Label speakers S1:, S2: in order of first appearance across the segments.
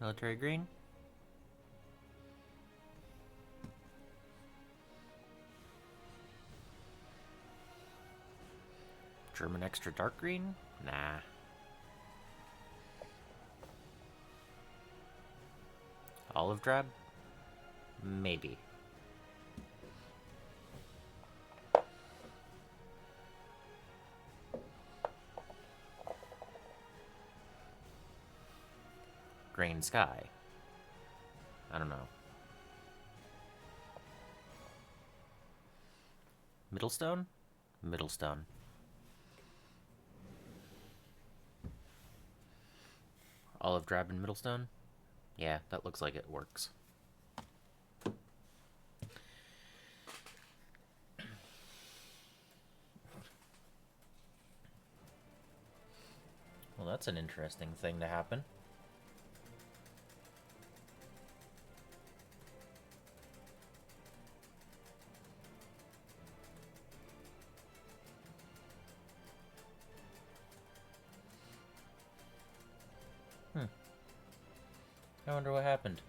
S1: Military green. German extra dark green? Nah. Olive drab? Maybe. Grain sky. I don't know. Middlestone? Middlestone. Olive drab and Middlestone? Yeah, that looks like it works. Well, that's an interesting thing to happen. I wonder what happened.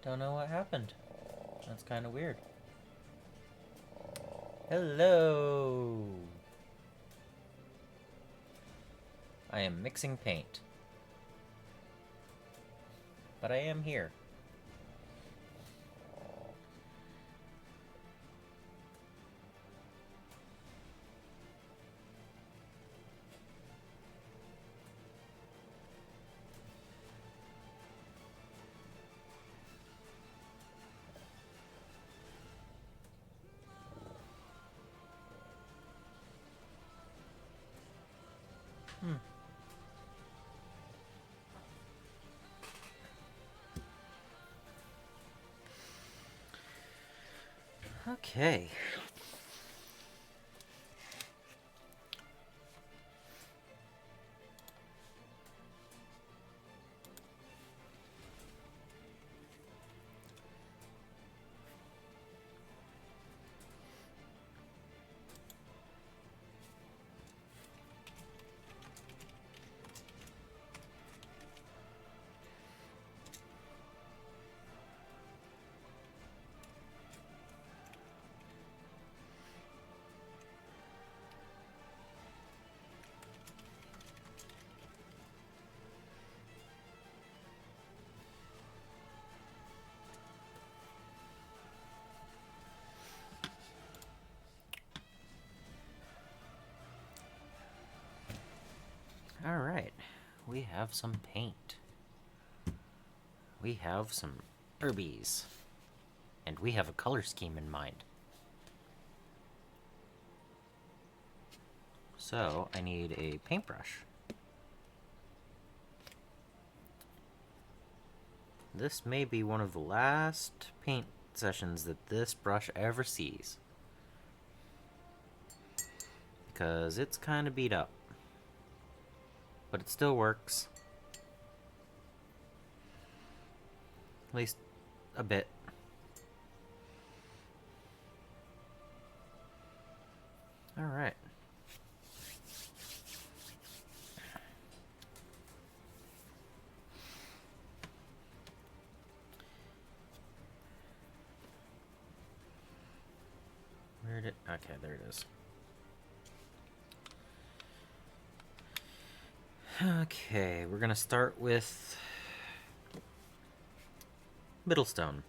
S1: Don't know what happened. That's kind of weird. Hello! I am mixing paint. But I am here. Okay. Alright. We have some paint. We have some herbies. And we have a color scheme in mind. So, I need a paintbrush. This may be one of the last paint sessions that this brush ever sees. Because it's kind of beat up. But it still works. At least a bit. Alright. Where did... Okay, there it is. Okay, we're gonna start with Middlestone.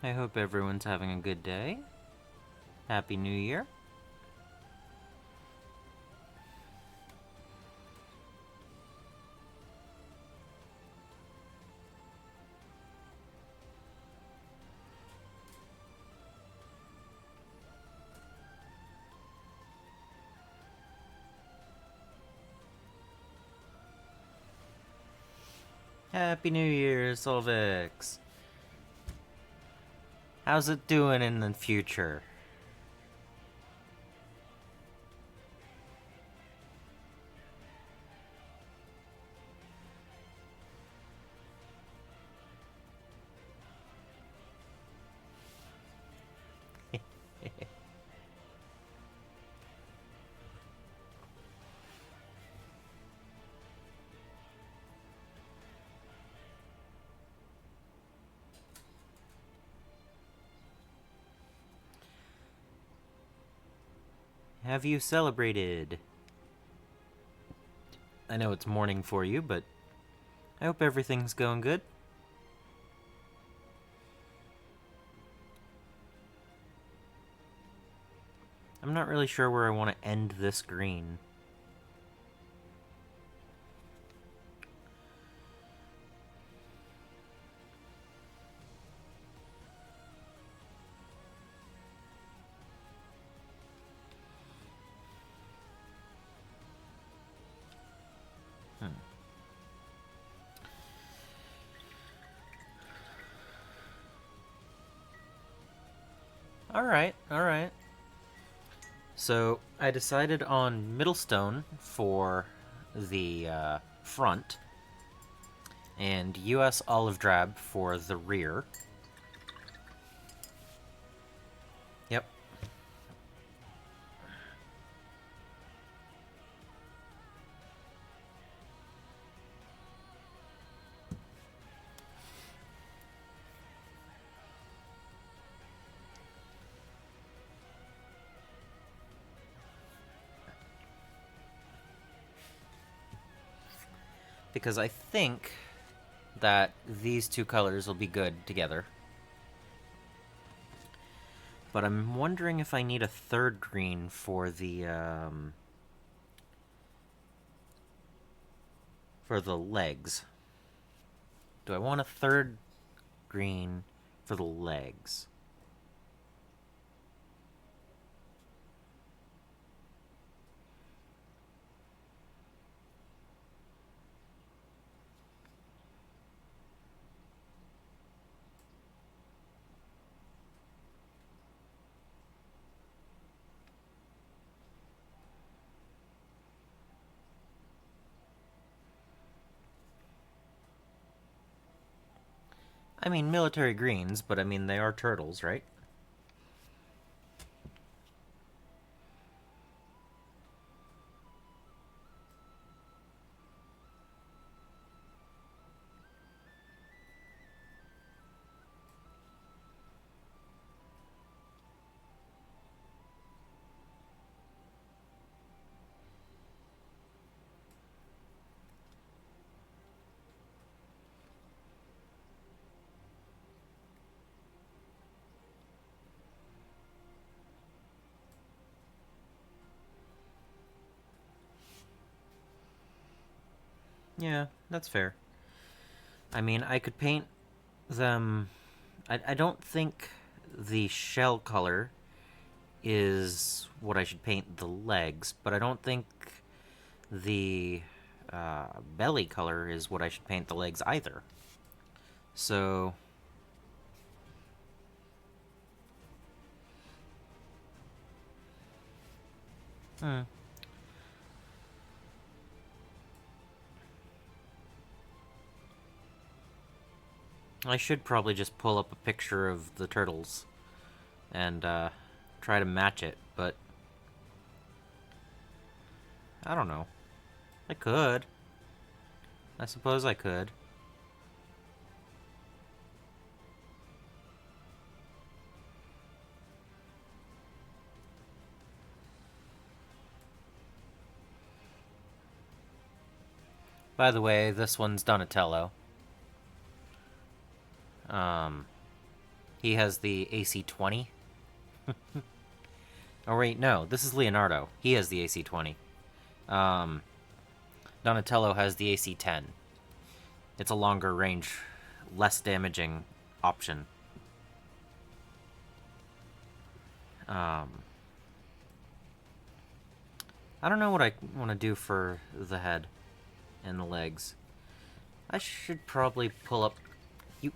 S1: I hope everyone's having a good day. Happy New Year. Happy New Year, Solvix. How's it doing in the future? Have you celebrated? I know it's morning for you, but I hope everything's going good. I'm not really sure where I want to end this green. Alright. So, I decided on Middlestone for the front, and US Olive Drab for the rear. Yep. Because I think that these two colors will be good together. But I'm wondering if I need a third green for the legs. Do I want a third green for the legs? I mean, military greens, but I mean, they are turtles, right? Yeah, that's fair. I mean, I could paint them... I don't think the shell color is what I should paint the legs, but I don't think the belly color is what I should paint the legs either. So... I should probably just pull up a picture of the turtles and try to match it, but I don't know. I could. I suppose I could. By the way, this one's Donatello. He has the AC-20. Oh wait, no, this is Leonardo. He has the AC-20. Um, Donatello has the AC-10. It's a longer range, less damaging option. I don't know what I want to do for the head and the legs. I should probably pull up...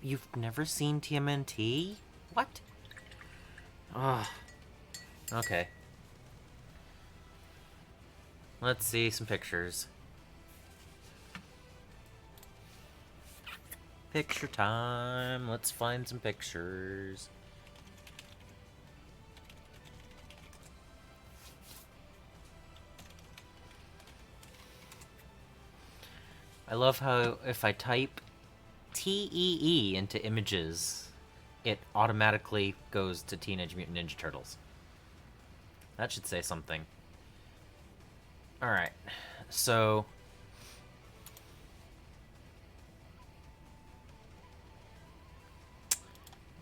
S1: You've never seen TMNT? What? Ugh. Okay. Let's see some pictures. Picture time. Let's find some pictures. I love how if I type TEE into images, it automatically goes to Teenage Mutant Ninja Turtles. That should say something. Alright, so...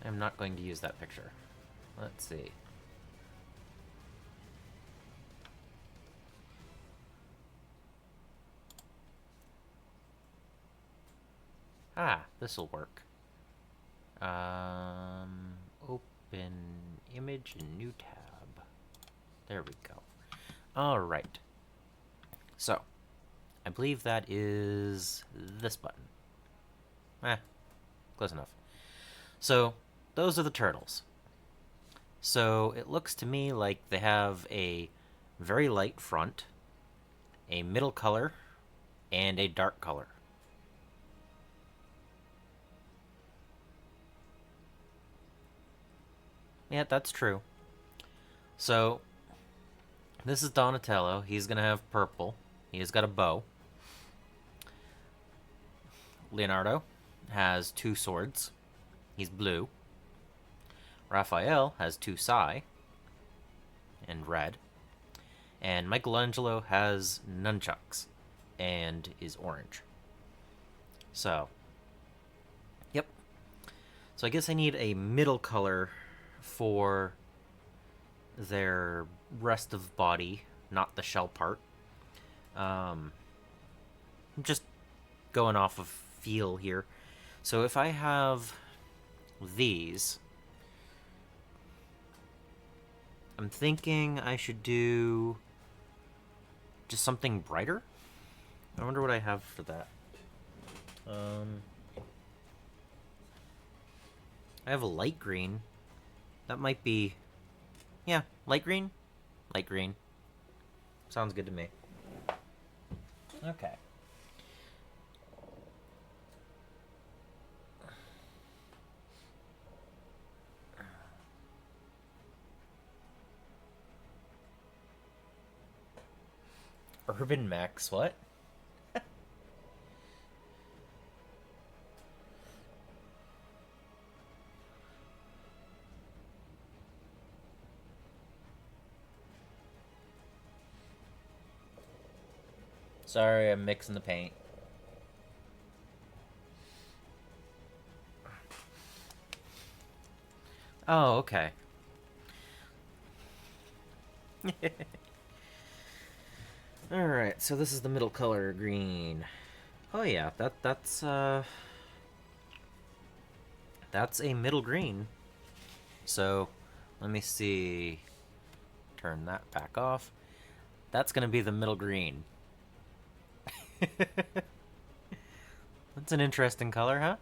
S1: I'm not going to use that picture. Let's see. Ah, this'll work. Open image and new tab. There we go. Alright. So, I believe that is this button. Close enough. So, those are the turtles. So, it looks to me like they have a very light front, a middle color, and a dark color. Yeah, that's true. So, this is Donatello. He's gonna have purple. He's got a bow. Leonardo has 2 swords. He's blue. Raphael has 2 sai and red. And Michelangelo has nunchucks and is orange. So, yep. So I guess I need a middle color for their rest of body, not the shell part. I'm just going off of feel here. So if I have these, I'm thinking I should do just something brighter. I wonder what I have for that. I have a light green. That might be... Yeah, light green? Light green. Sounds good to me. Okay. Urbanmechs, what? Sorry, I'm mixing the paint. Oh, okay. Alright, so this is the middle color, green. Oh yeah, that's a middle green. So, let me see. Turn that back off. That's gonna be the middle green. That's an interesting color, huh?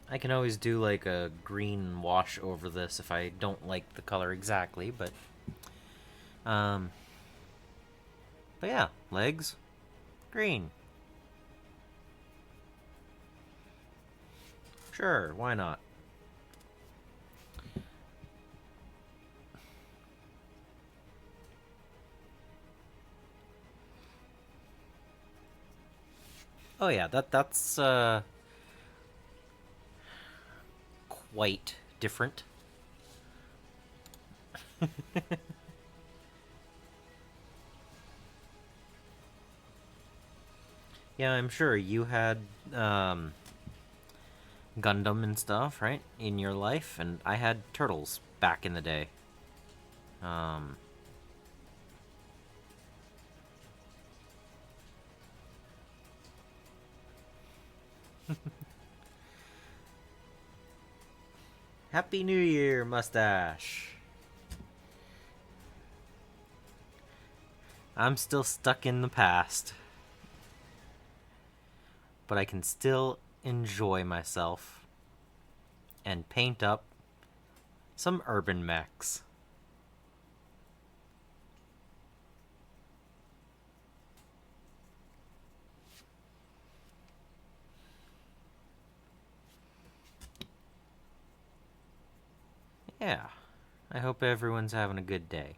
S1: I can always do like a green wash over this if I don't like the color exactly, but yeah, legs, green. Sure, why not? Oh yeah, that's quite different. Yeah, I'm sure you had Gundam and stuff, right, in your life, and I had turtles back in the day. Um, Happy New Year, mustache. I'm still stuck in the past, but I can still enjoy myself and paint up some Urbanmechs. Yeah, I hope everyone's having a good day.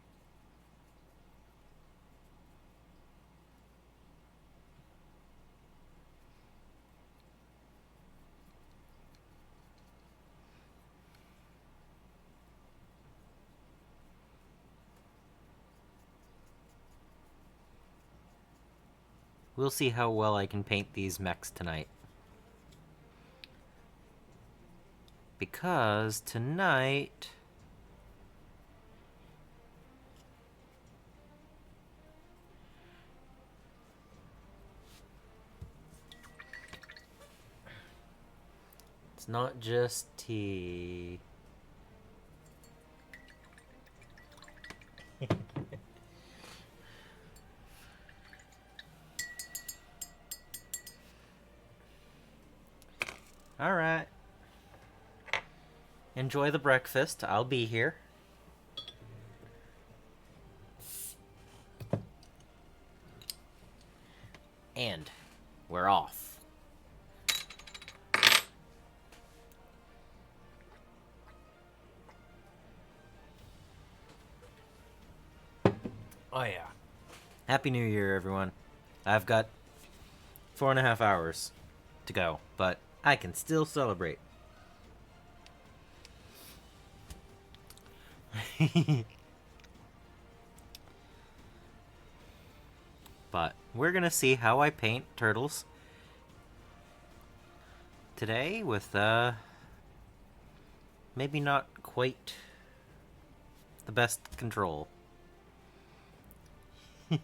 S1: We'll see how well I can paint these mechs tonight. Because tonight... it's not just tea. Alright. Enjoy the breakfast. I'll be here. And we're off. Oh yeah. Happy New Year, everyone. I've got 4.5 hours to go, but I can still celebrate. But we're gonna see how I paint turtles today with maybe not quite the best control. Hmm.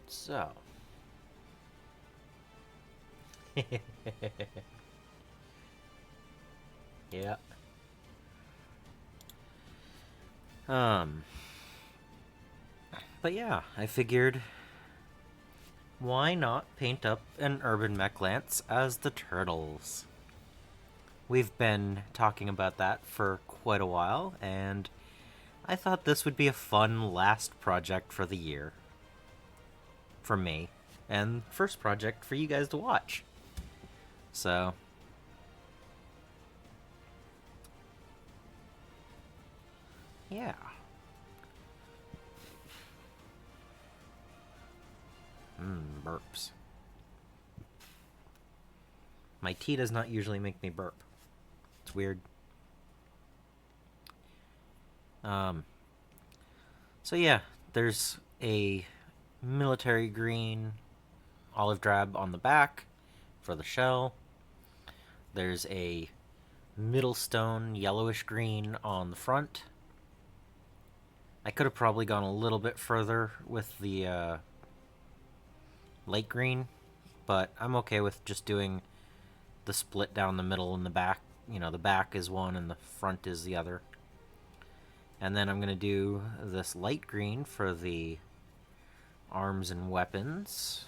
S1: So. Yeah. Um. But yeah, I figured why not paint up an urban mech lance as the turtles? We've been talking about that for quite a while, and I thought this would be a fun last project for the year. For me. And first project for you guys to watch. So. Yeah. Burps. My tea does not usually make me burp. It's weird. Um. So yeah, there's a military green olive drab on the back for the shell. There's a middle stone yellowish green on the front. I could have probably gone a little bit further with the light green, but I'm okay with just doing the split down the middle and the back. You know, the back is one and the front is the other. And then I'm going to do this light green for the arms and weapons.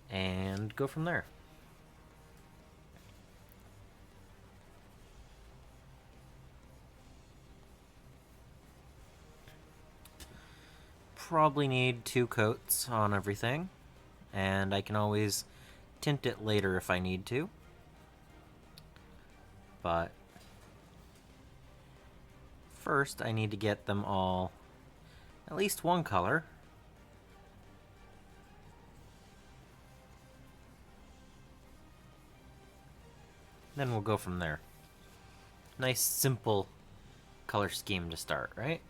S1: And go from there. Probably need 2 coats on everything. And I can always tint it later if I need to. But first I need to get them all at least one color. Then we'll go from there. Nice, simple color scheme to start, right?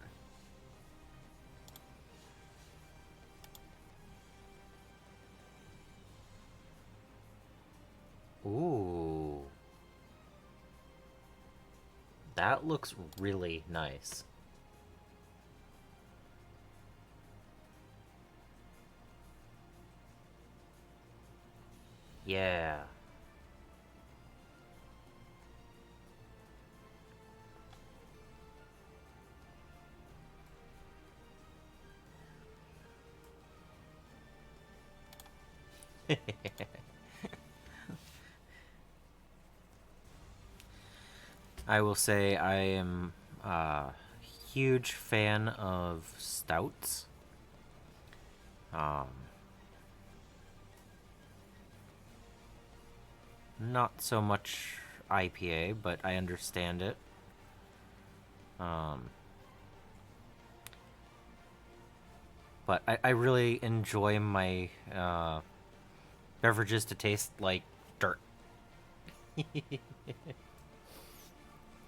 S1: Ooh. That looks really nice. Yeah. I will say I am a huge fan of stouts. Um, Not so much IPA, but I understand it. Um, but I really enjoy my beverages to taste like dirt.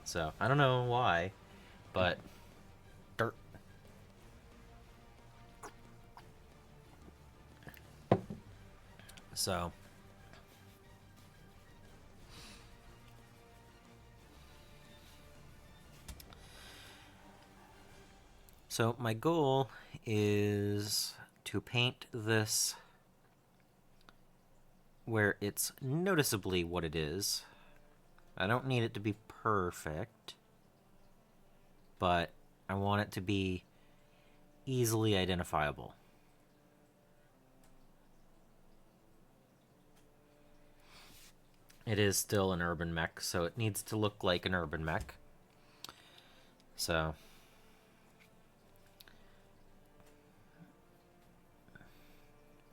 S1: So I don't know why, but dirt. So so my goal is to paint this where it's noticeably what it is. I don't need it to be perfect, but I want it to be easily identifiable. It is still an Urbanmech, so it needs to look like an Urbanmech. So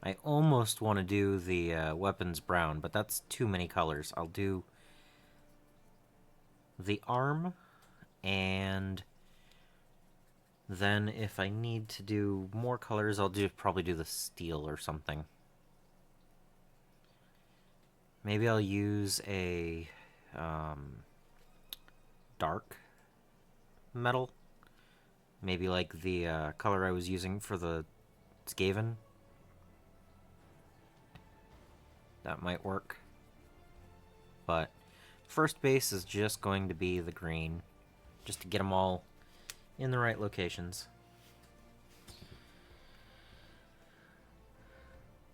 S1: I almost want to do the weapons brown, but that's too many colors. I'll do the arm, and then if I need to do more colors, I'll probably do the steel or something. Maybe I'll use a dark metal. Maybe like the color I was using for the Skaven. That might work. But first base is just going to be the green, just to get them all in the right locations.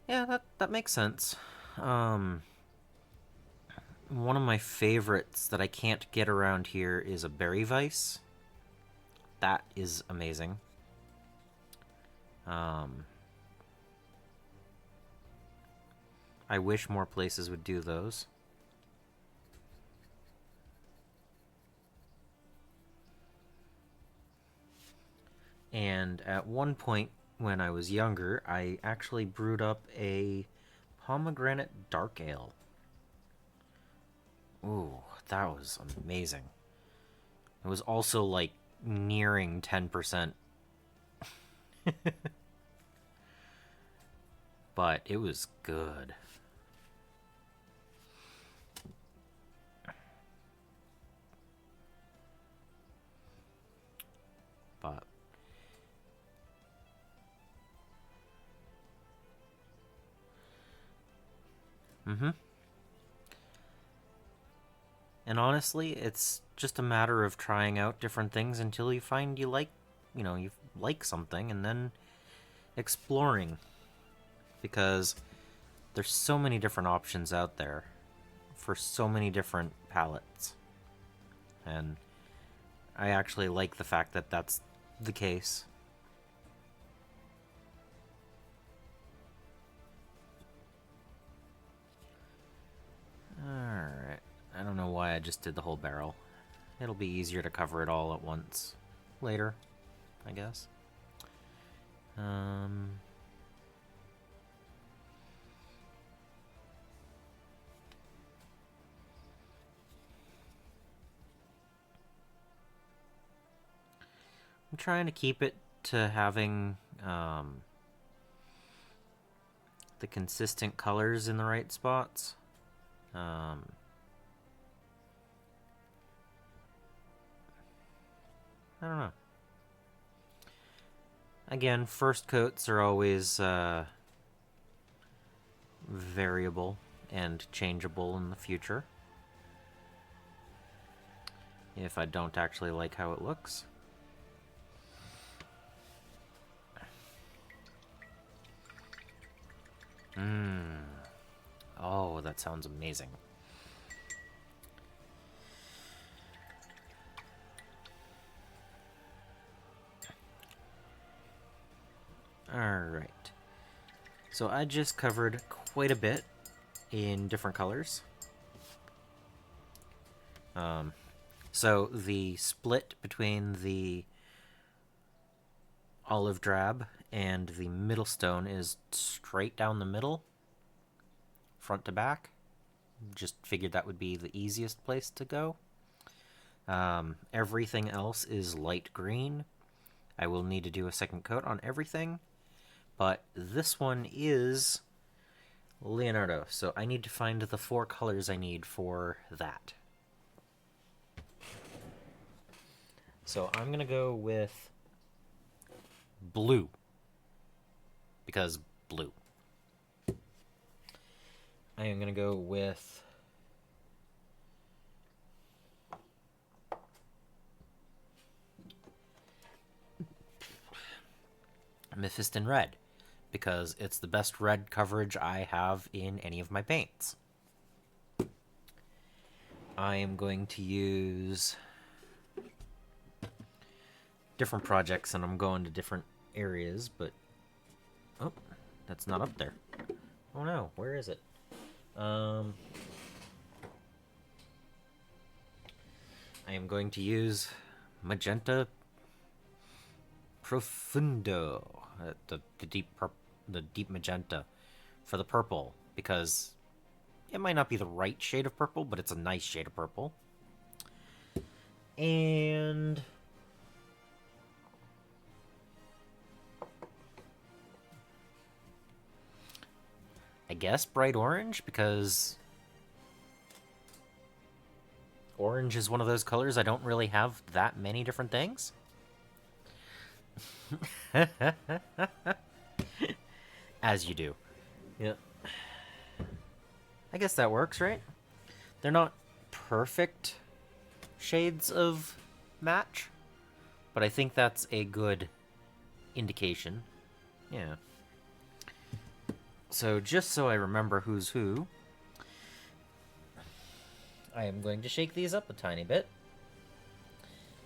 S1: Yeah, that makes sense. One of my favorites that I can't get around here is a berry vice. That is amazing. I wish more places would do those. And at one point when I was younger, I actually brewed up a pomegranate dark ale. Ooh, that was amazing. It was also like nearing 10%. But it was good. But and honestly, it's just a matter of trying out different things until you find you like, you like something, and then exploring, because there's so many different options out there for so many different palettes. And I actually like the fact that that's the case. Alright. I don't know why I just did the whole barrel. It'll be easier to cover it all at once later, I guess. I'm trying to keep it to having the consistent colors in the right spots. I don't know. Again, first coats are always variable and changeable in the future. If I don't actually like how it looks. Oh, that sounds amazing. Alright. So I just covered quite a bit in different colors. So the split between the olive drab and the middle stone is straight down the middle, front to back. Just figured that would be the easiest place to go. Everything else is light green. I will need to do a second coat on everything, but this one is Leonardo, so I need to find the 4 colors I need for that. So I'm going to go with blue, because blue. I am going to go with Mephiston red, because it's the best red coverage I have in any of my paints. I am going to use different projects, and I'm going to different areas, but... Oh, that's not up there. Oh no, where is it? I am going to use Magenta Profundo, the deep magenta for the purple, because it might not be the right shade of purple, but it's a nice shade of purple. And I guess bright orange, because orange is one of those colors I don't really have that many different things. As you do. Yeah. I guess that works, right? They're not perfect shades of match, but I think that's a good indication. Yeah. So just so I remember who's who, I am going to shake these up a tiny bit.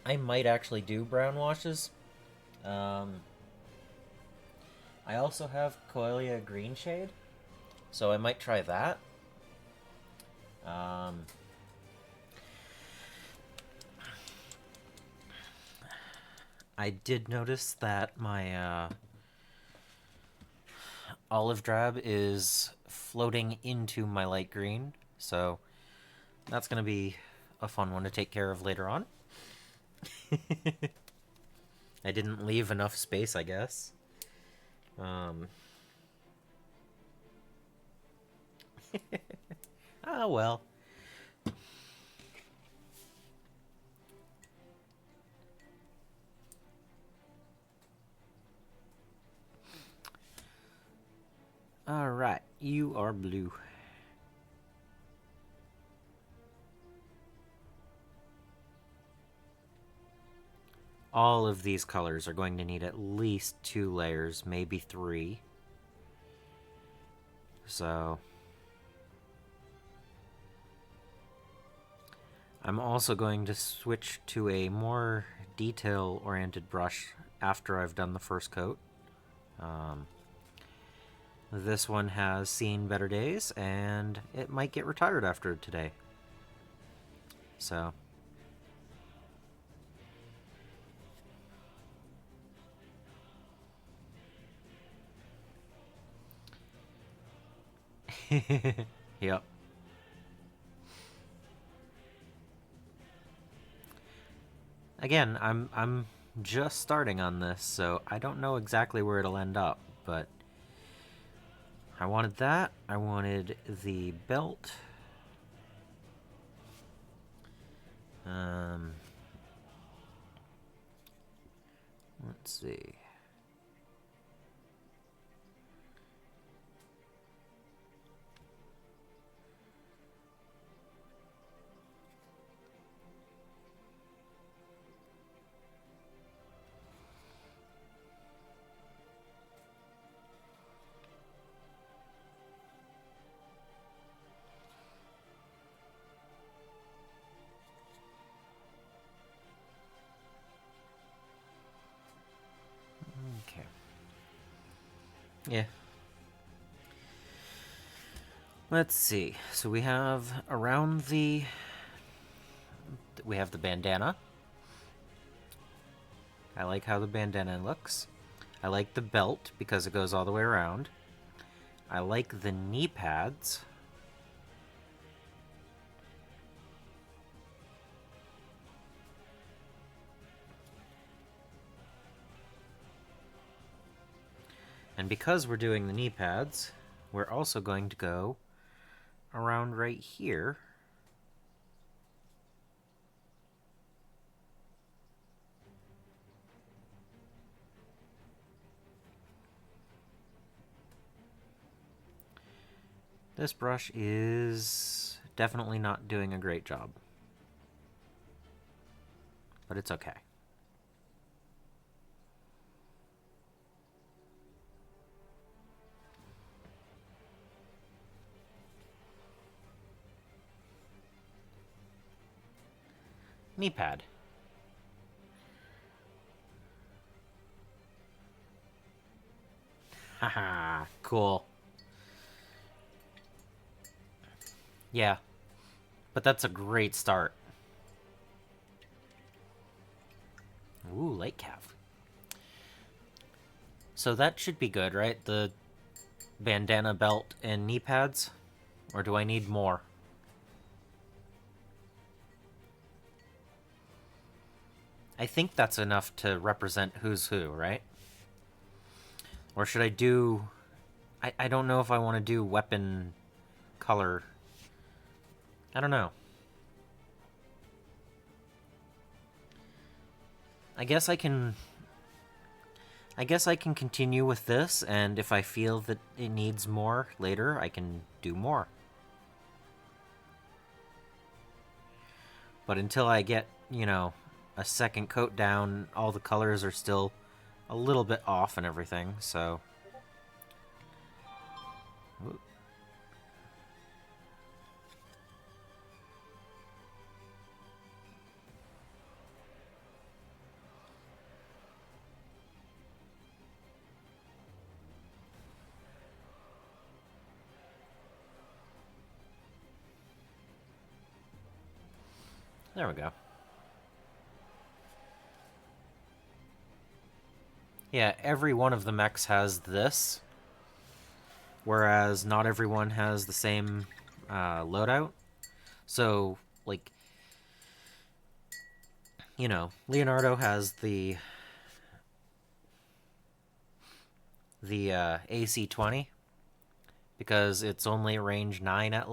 S1: I might actually do brown washes. I also have Coelia green shade, so I might try that. I did notice that my olive drab is floating into my light green, so that's going to be a fun one to take care of later on. I didn't leave enough space, I guess. Oh well. Alright, you are blue. All of these colors are going to need at least 2 layers, maybe 3. So I'm also going to switch to a more detail-oriented brush after I've done the first coat. This one has seen better days, and it might get retired after today. So... Yep. Again, I'm just starting on this, so I don't know exactly where it'll end up, but I wanted that. I wanted the belt. Let's see. Okay. Yeah. Let's see. So we have we have the bandana. I like how the bandana looks. I like the belt because it goes all the way around. I like the knee pads. And because we're doing the knee pads, we're also going to go around right here. This brush is definitely not doing a great job, but it's okay. Knee pad. Haha, cool. Yeah, but that's a great start. Ooh, light calf. So that should be good, right? The bandana, belt, and knee pads? Or do I need more? I think that's enough to represent who's who, right? Or should I do... I don't know if I want to do weapon color. I don't know. I guess I can continue with this, and if I feel that it needs more later, I can do more. But until I get, a second coat down, all the colors are still a little bit off and everything, so... Ooh. There we go. Yeah, every one of the mechs has this, whereas not everyone has the same loadout. So, like, Leonardo has the AC-20 because it's only range 9 at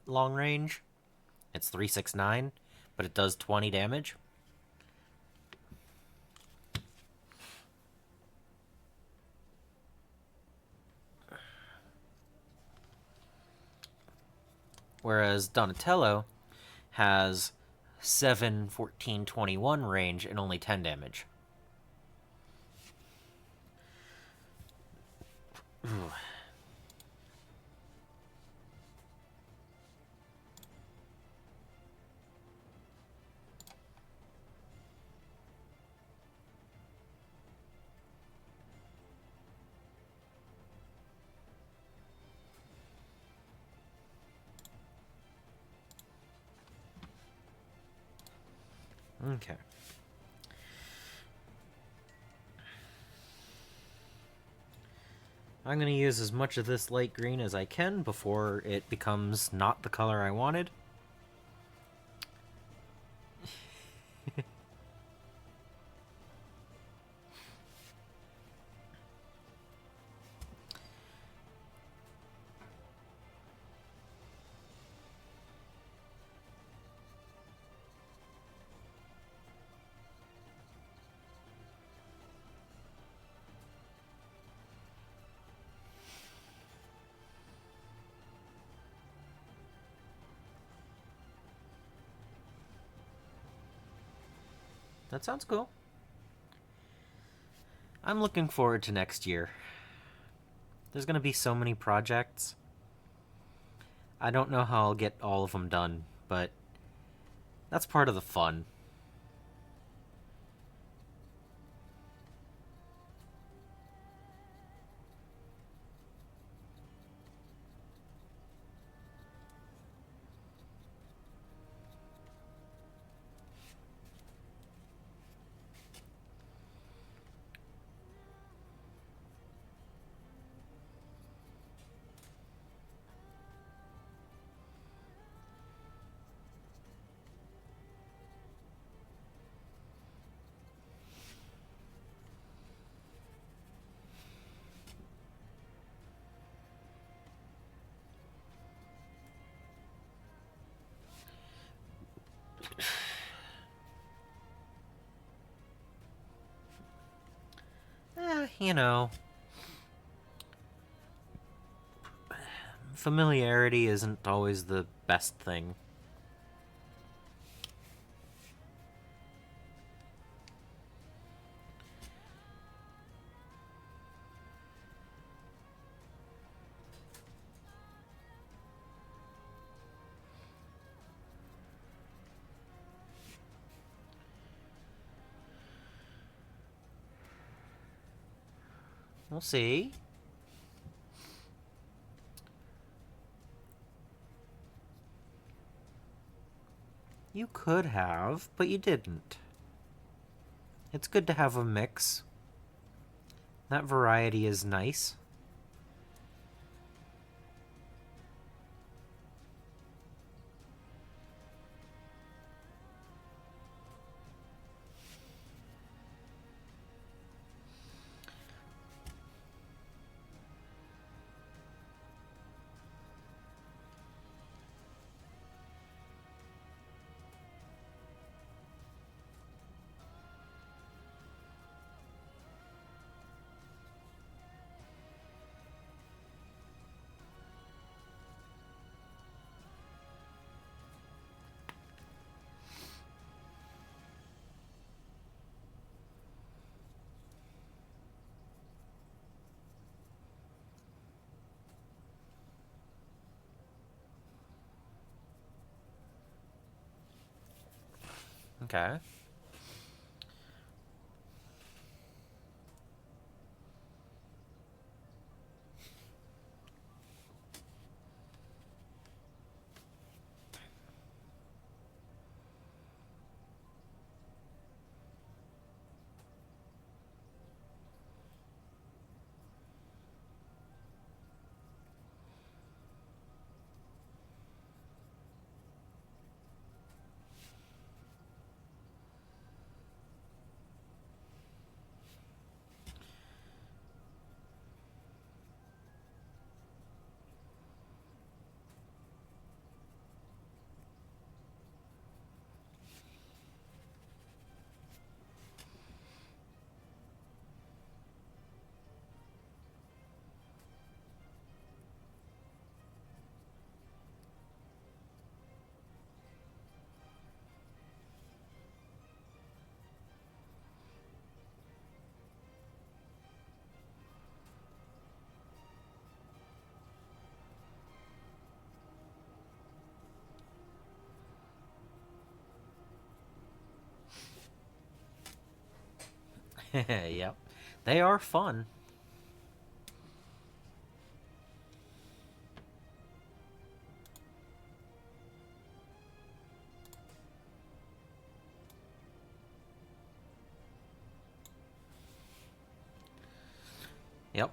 S1: long range. It's 369, but it does 20 damage. Whereas Donatello has 7, 14, 21 range and only 10 damage. Ooh. Okay. I'm going to use as much of this light green as I can before it becomes not the color I wanted. that sounds cool. I'm looking forward to next year. There's gonna be so many projects. I don't know how I'll get all of them done, but that's part of the fun. You know, familiarity isn't always the best thing. We'll see. You could have, but you didn't. It's good to have a mix. That variety is nice. Okay. Yep. They are fun. Yep.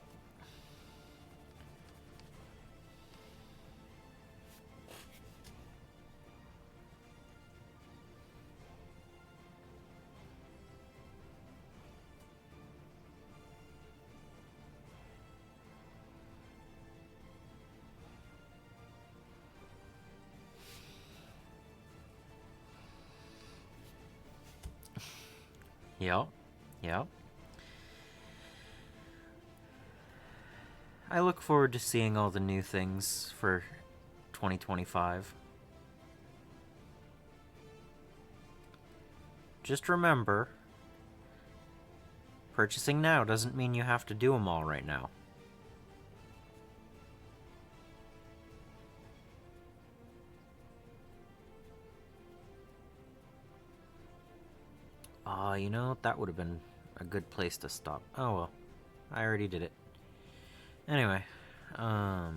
S1: Yep. Yep. I look forward to seeing all the new things for 2025. just remember, purchasing now doesn't mean you have to do them all right now. You know, that would have been a good place to stop. Oh well, I already did it. Anyway, I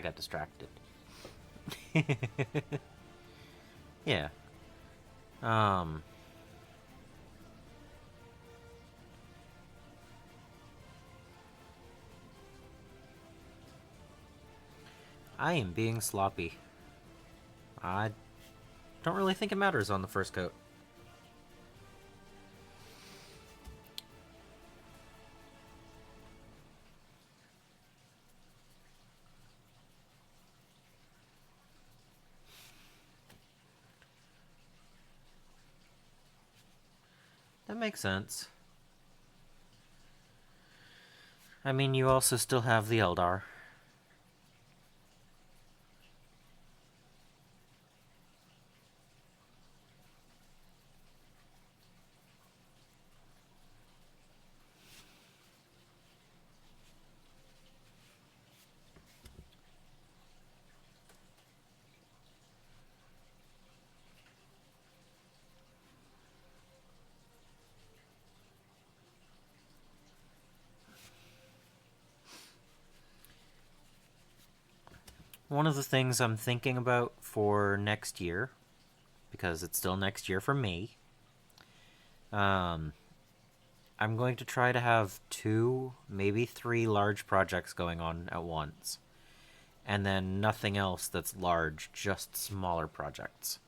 S1: got distracted. Yeah. I am being sloppy. I don't really think it matters on the first coat. That makes sense. I mean, you also still have the Eldar. One of the things I'm thinking about for next year, because it's still next year for me, I'm going to try to have 2, maybe 3 large projects going on at once. And then nothing else that's large, just smaller projects.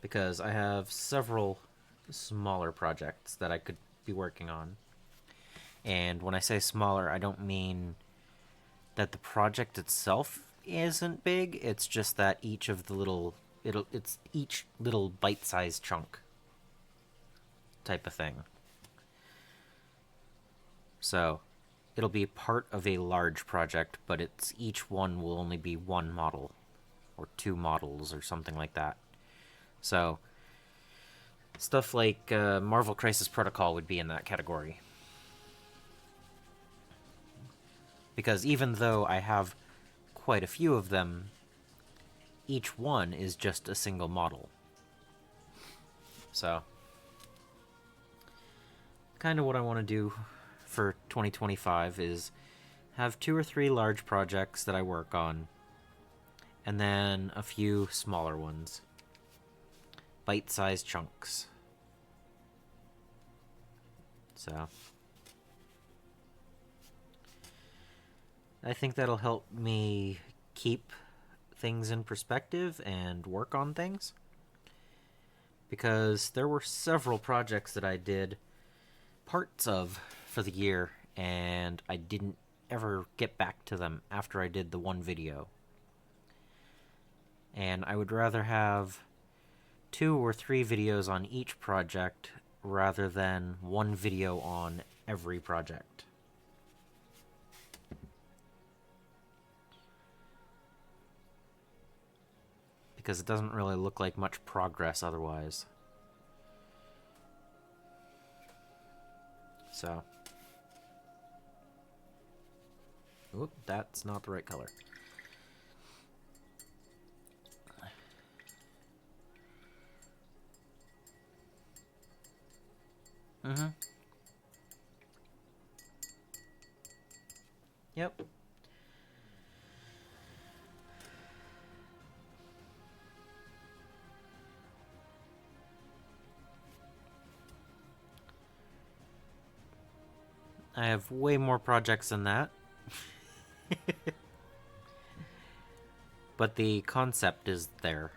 S1: Because I have several smaller projects that I could be working on. And when I say smaller, I don't mean that the project itself isn't big, it's just that each of the little it's each little bite-sized chunk type of thing. So, it'll be part of a large project, but it's each one will only be 1 model or 2 models or something like that. So, stuff like Marvel Crisis Protocol would be in that category. Because even though I have quite a few of them, each one is just a single model. So, kind of what I want to do for 2025 is have 2 or 3 large projects that I work on, and then a few smaller ones. Bite-sized chunks. So, I think that'll help me keep things in perspective and work on things. Because there were several projects that I did parts of for the year, and I didn't ever get back to them after I did the one video. And I would rather have 2 or 3 videos on each project rather than 1 video on every project. Because it doesn't really look like much progress otherwise. So. Oop, that's not the right color. Yep. I have way more projects than that. But the concept is there.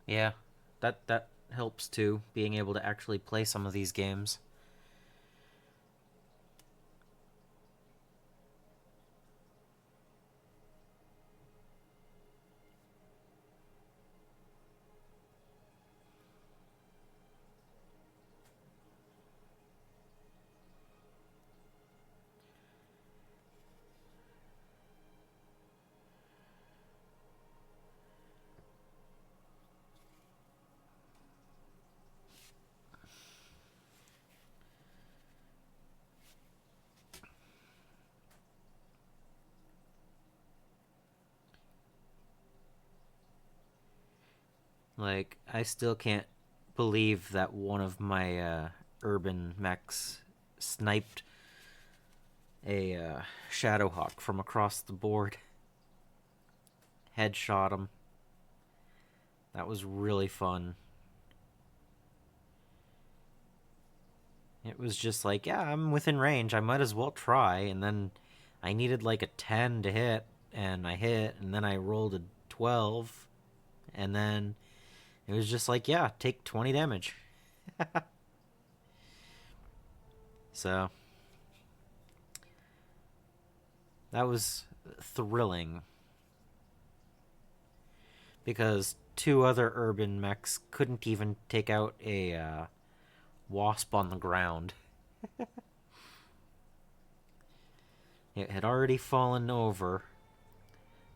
S1: Yeah, that helps too, being able to actually play some of these games. Like, I still can't believe that one of my urban mechs sniped a Shadowhawk from across the board. Headshot him. That was really fun. It was just like, yeah, I'm within range. I might as well try. And then I needed like a 10 to hit, and I hit, and then I rolled a 12, and then it was just like, yeah, take 20 damage. So that was thrilling because two other urban mechs couldn't even take out a wasp on the ground. It had already fallen over,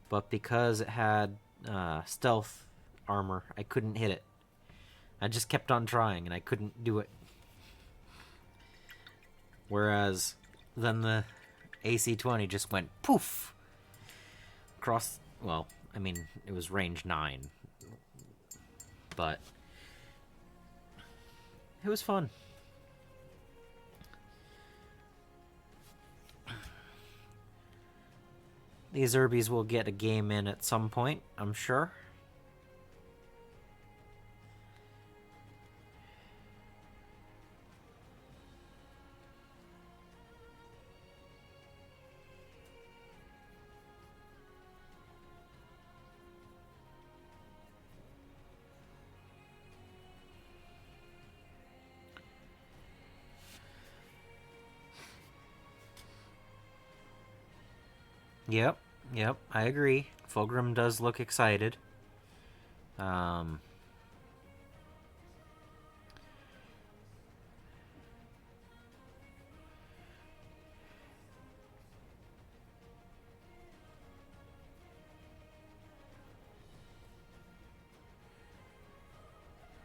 S1: but because it had stealth armor, I couldn't hit it. I just kept on trying and I couldn't do it. Whereas then the AC-20 just went poof across. Well, I mean, it was range 9, but it was fun. These Urbies will get a game in at some point, I'm sure. Yep, yep, I agree. Fulgrim does look excited. Um,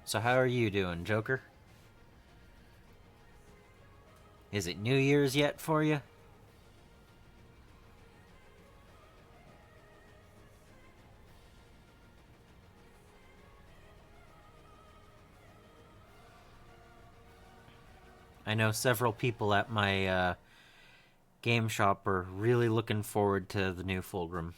S1: so how are you doing, Joker? Is it New Year's yet for you? I know several people at my game shop are really looking forward to the new Fulgrim.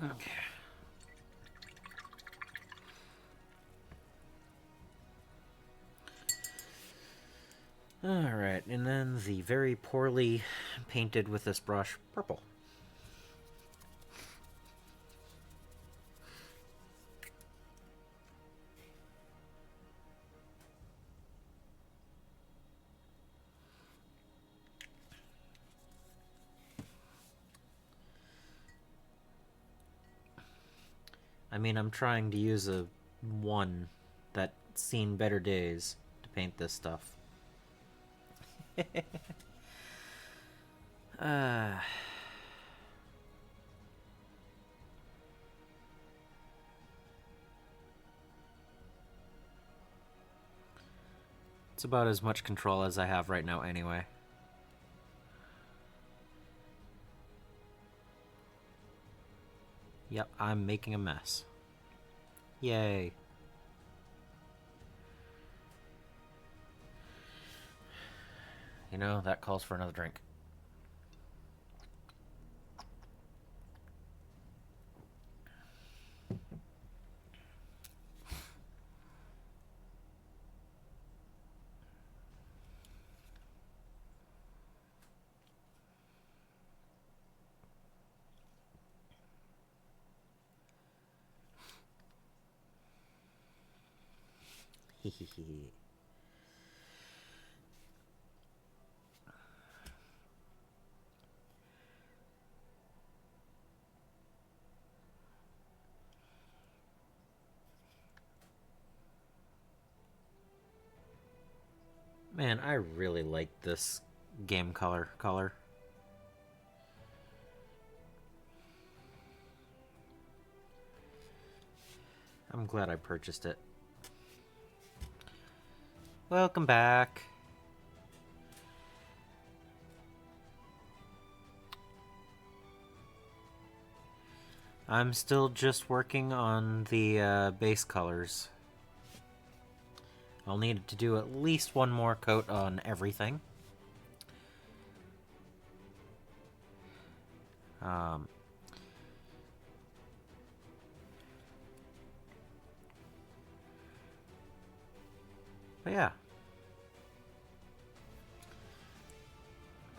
S1: Okay. Alright, and then the very poorly painted with this brush purple. I mean, I'm trying to use a 1 that seen better days to paint this stuff. uh, it's about as much control as I have right now anyway. Yep, I'm making a mess. Yay. You know, that calls for another drink. Hehehe. Man, I really like this game color. I'm glad I purchased it. Welcome back. I'm still just working on the base colors. I'll need to do at least one more coat on everything. Um, but yeah.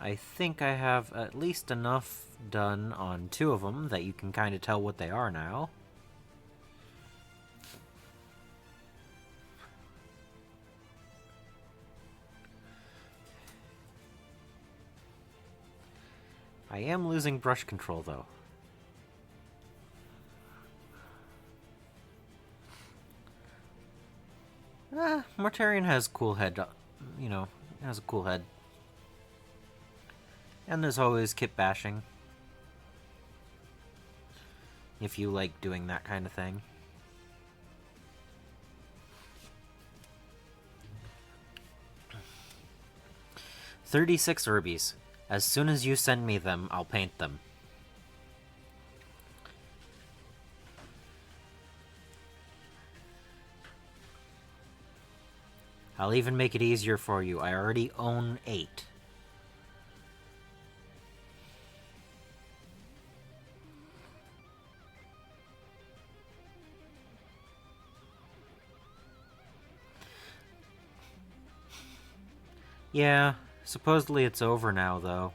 S1: I think I have at least enough done on 2 of them that you can kind of tell what they are now. I am losing brush control though. Mortarion has cool head, you know, has a cool head. And there's always kit bashing. If you like doing that kind of thing. "36 Urbies. As soon as you send me them, I'll paint them." I'll even make it easier for you. I already own 8. Yeah, supposedly it's over now, though.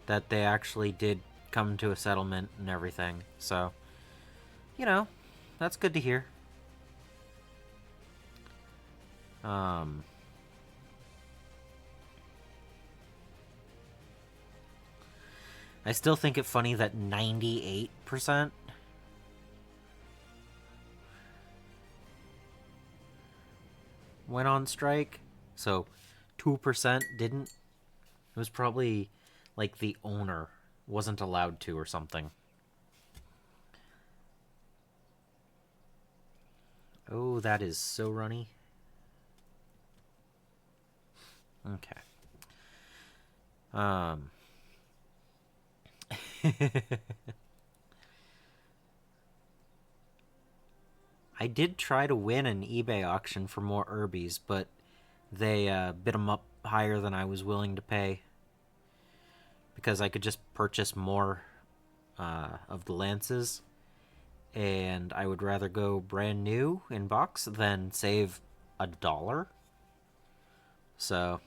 S1: That they actually did come to a settlement and everything, so... You know, that's good to hear. I still think it funny that 98% went on strike, so 2% didn't. It was probably like the owner wasn't allowed to or something. Oh, that is so runny. Okay. I did try to win an eBay auction for more Urbies, but they bid them up higher than I was willing to pay. Because I could just purchase more of the Lances. And I would rather go brand new in box than save $1. So,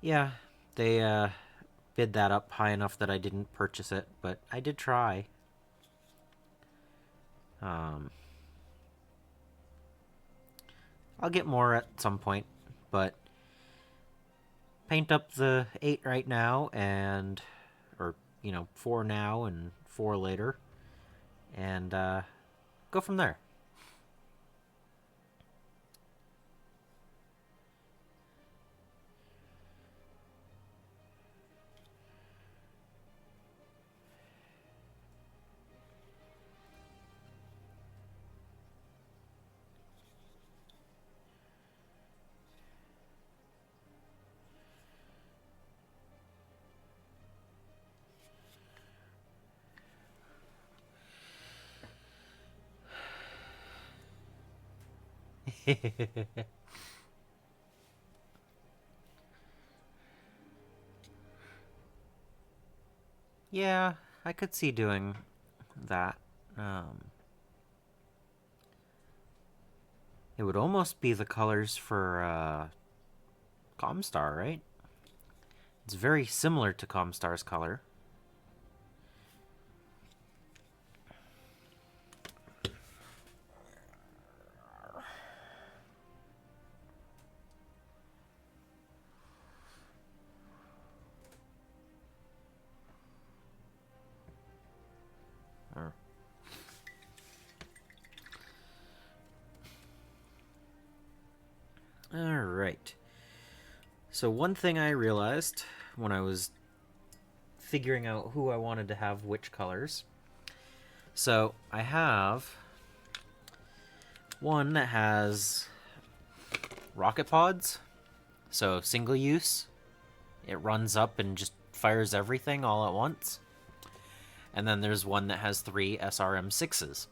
S1: yeah, they bid that up high enough that I didn't purchase it, but I did try. I'll get more at some point, but paint up the 8 right now, and, or, 4 now and 4 later, and go from there. Yeah, I could see doing that. Um, it would almost be the colors for Comstar, right? It's very similar to Comstar's color. Alright. So one thing I realized when I was figuring out who I wanted to have which colors. So I have one that has rocket pods, so single use. It runs up and just fires everything all at once. And then there's one that has 3 SRM-6s.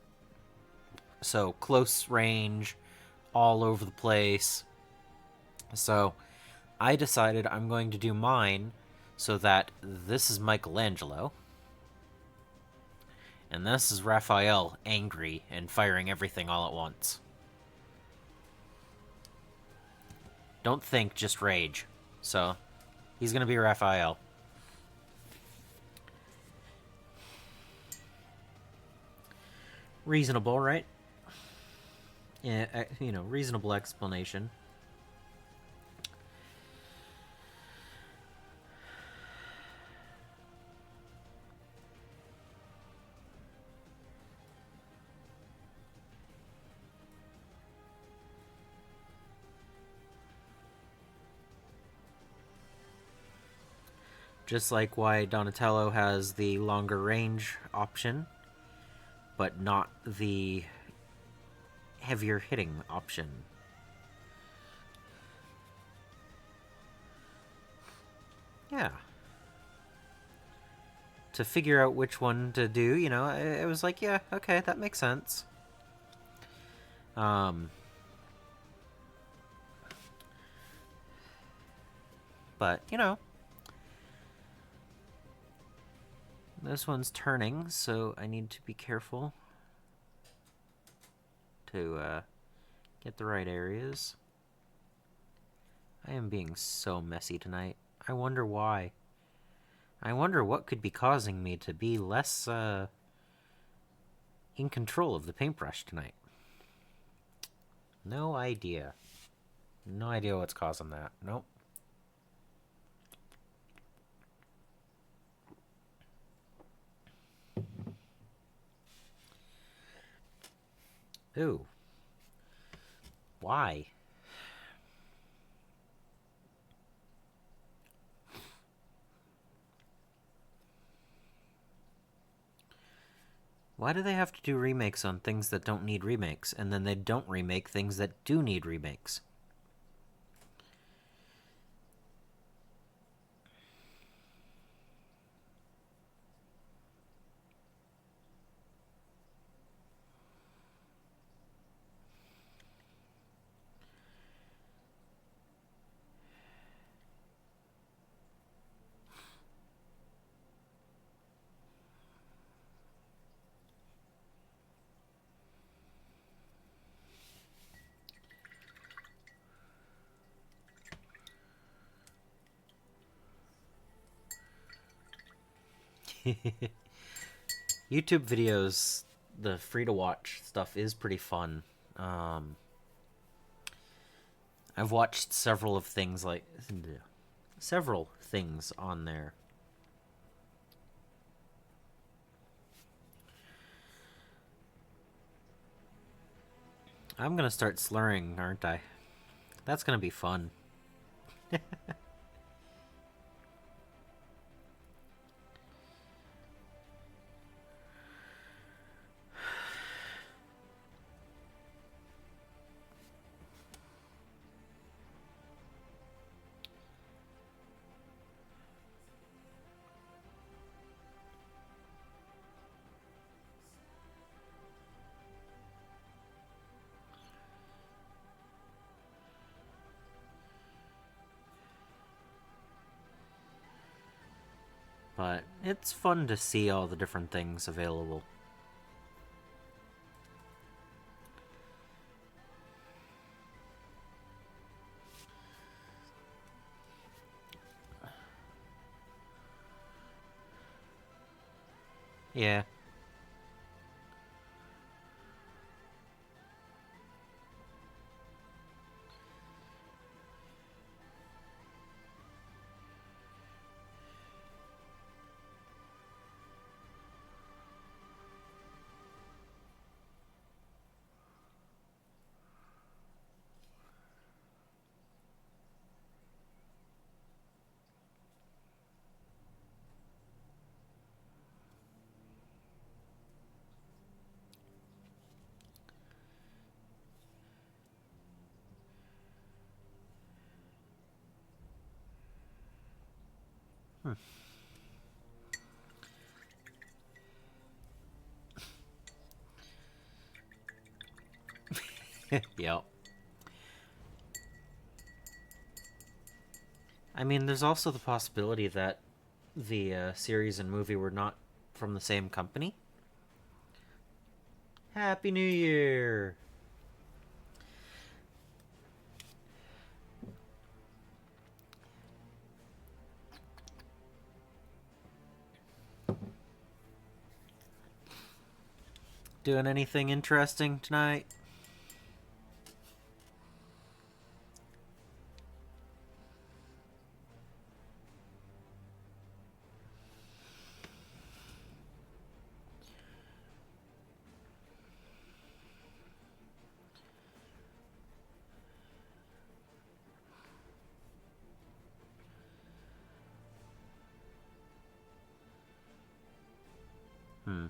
S1: So close range, all over the place. So I decided I'm going to do mine so that this is Michelangelo. And this is Raphael, angry and firing everything all at once. Don't think, just rage. So, he's gonna be Raphael. Reasonable, right? Yeah, reasonable explanation. Just like why Donatello has the longer range option, but not the heavier hitting option. Yeah. To figure out which one to do, it was like, yeah, okay, that makes sense. But, this one's turning, so I need to be careful to get the right areas. I am being so messy tonight. I wonder why. I wonder what could be causing me to be less in control of the paintbrush tonight. No idea. No idea what's causing that. Nope. Ooh. Why? Why do they have to do remakes on things that don't need remakes, and then they don't remake things that do need remakes? YouTube videos, the free to watch stuff is pretty fun. I've watched several things on there. I'm gonna start slurring, aren't I? That's gonna be fun. but it's fun to see all the different things available. Yeah. Hmm. Yep. I mean, there's also the possibility that the series and movie were not from the same company. Happy New Year! Doing anything interesting tonight? Hmm.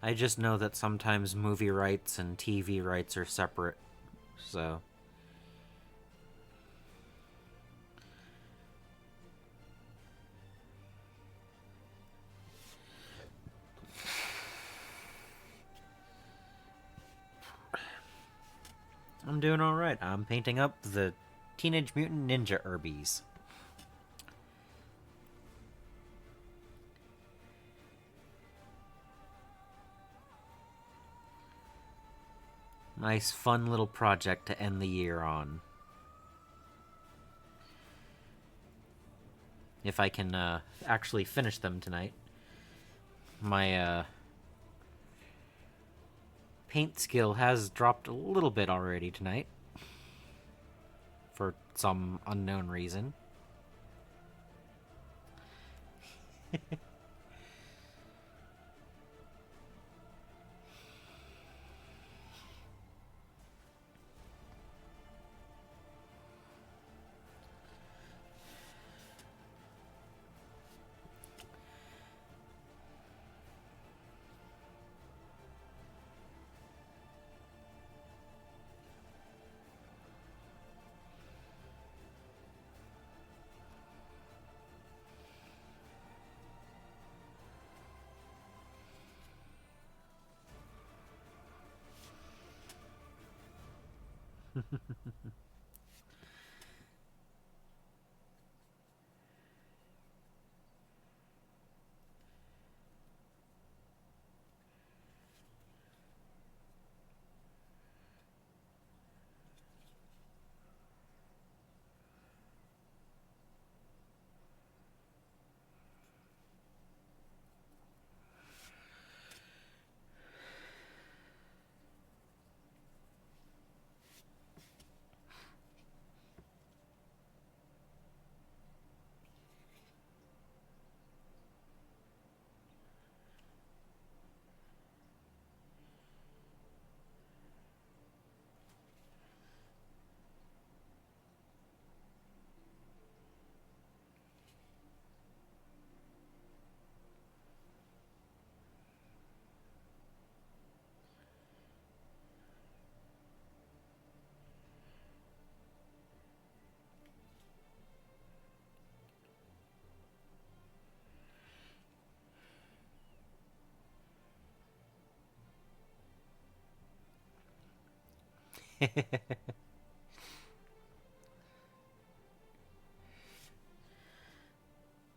S1: I just know that sometimes movie rights and TV rights are separate, so. I'm doing alright. I'm painting up the Teenage Mutant Ninja Urbies. Nice, fun little project to end the year on. If I can actually finish them tonight. My paint skill has dropped a little bit already tonight. For some unknown reason.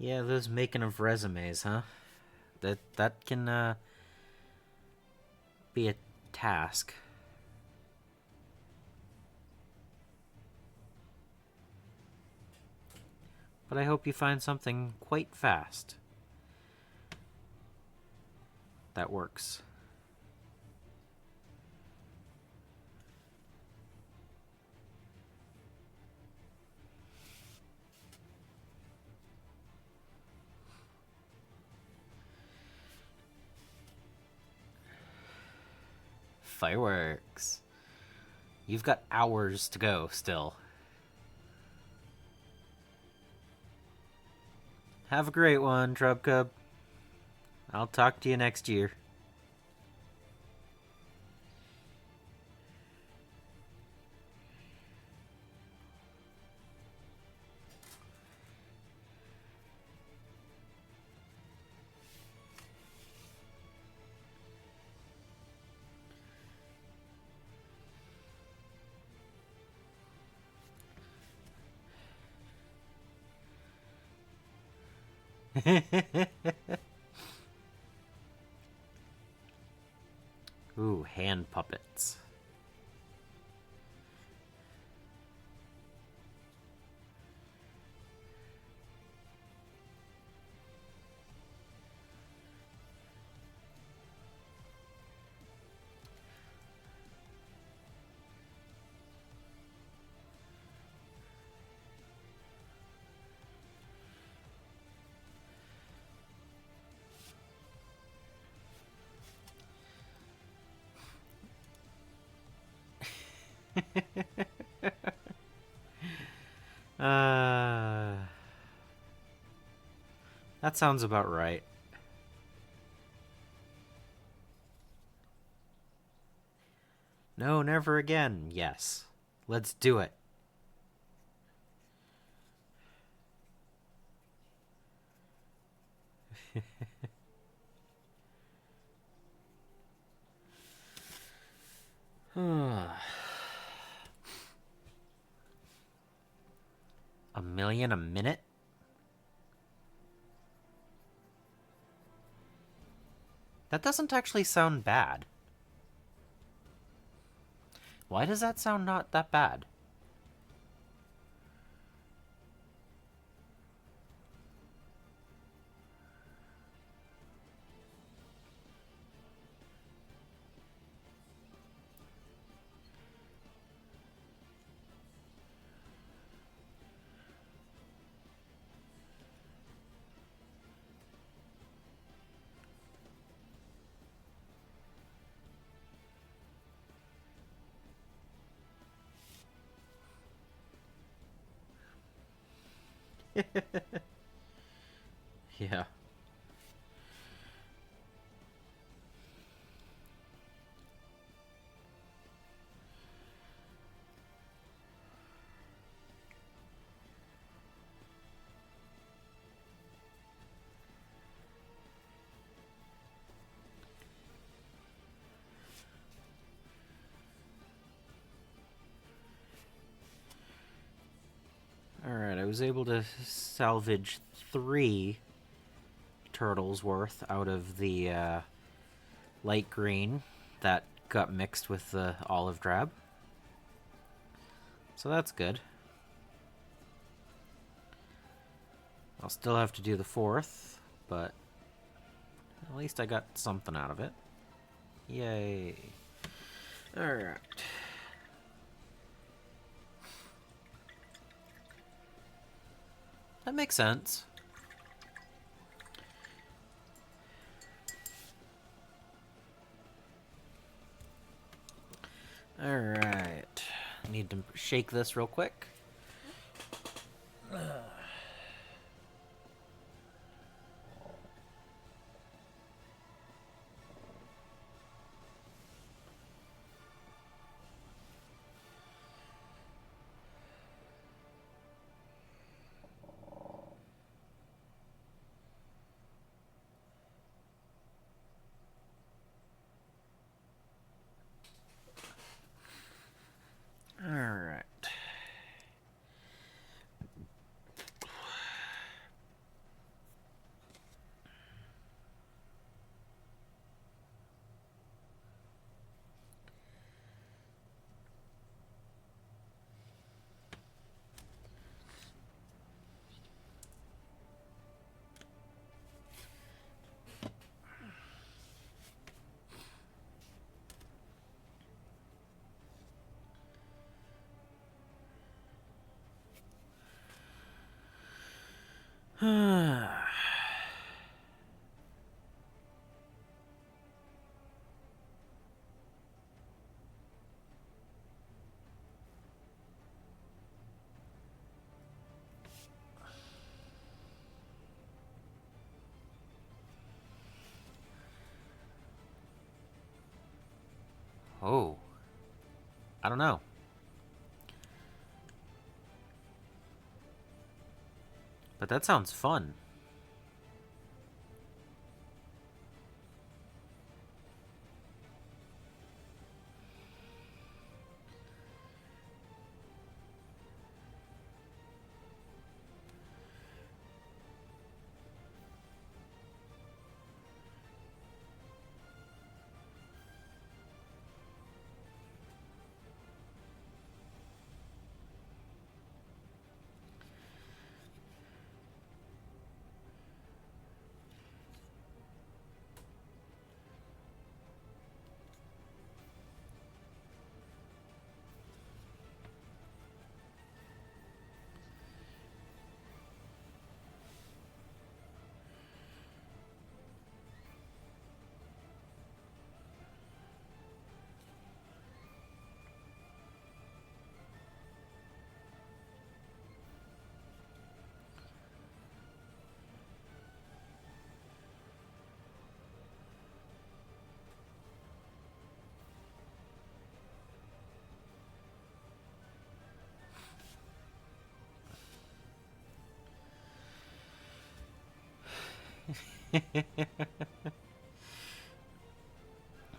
S1: Yeah, those making of resumes, huh? That can be a task. But I hope you find something quite fast that works. Fireworks. You've got hours to go still. Have a great one, Trub Cub. I'll talk to you next year. Ooh, hand puppets. Uh, that sounds about right. No, never again. Yes. Let's do it. A million a minute? That doesn't actually sound bad. Why does that sound not that bad? Yeah. Alright, I was able to salvage 3 turtles worth out of the light green that got mixed with the olive drab. So that's good. I'll still have to do the 4th, but at least I got something out of it. Yay. Alright. That makes sense. Alright. Need to shake this real quick. Alright. Oh, I don't know. But that sounds fun.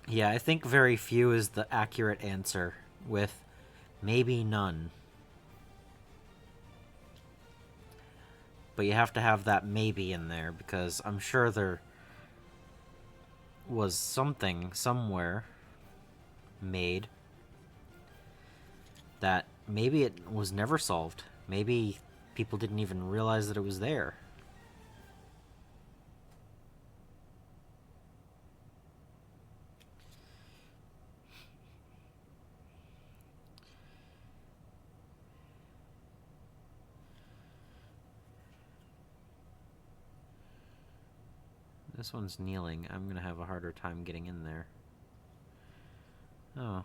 S1: Yeah, I think very few is the accurate answer, with maybe none. But you have to have that maybe in there, because I'm sure there was something somewhere made that maybe it was never solved. Maybe people didn't even realize that it was there. This one's kneeling. I'm gonna have a harder time getting in there. Oh.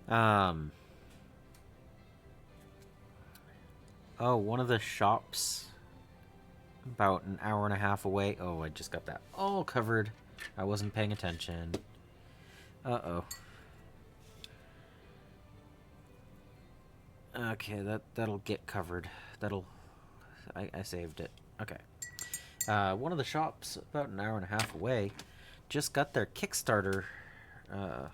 S1: um. Oh, one of the shops about an hour and a half away. Oh, I just got that all covered. I wasn't paying attention. Uh-oh. Okay, that'll get covered. That'll... I saved it. Okay. One of the shops about an hour and a half away just got their Kickstarter uh,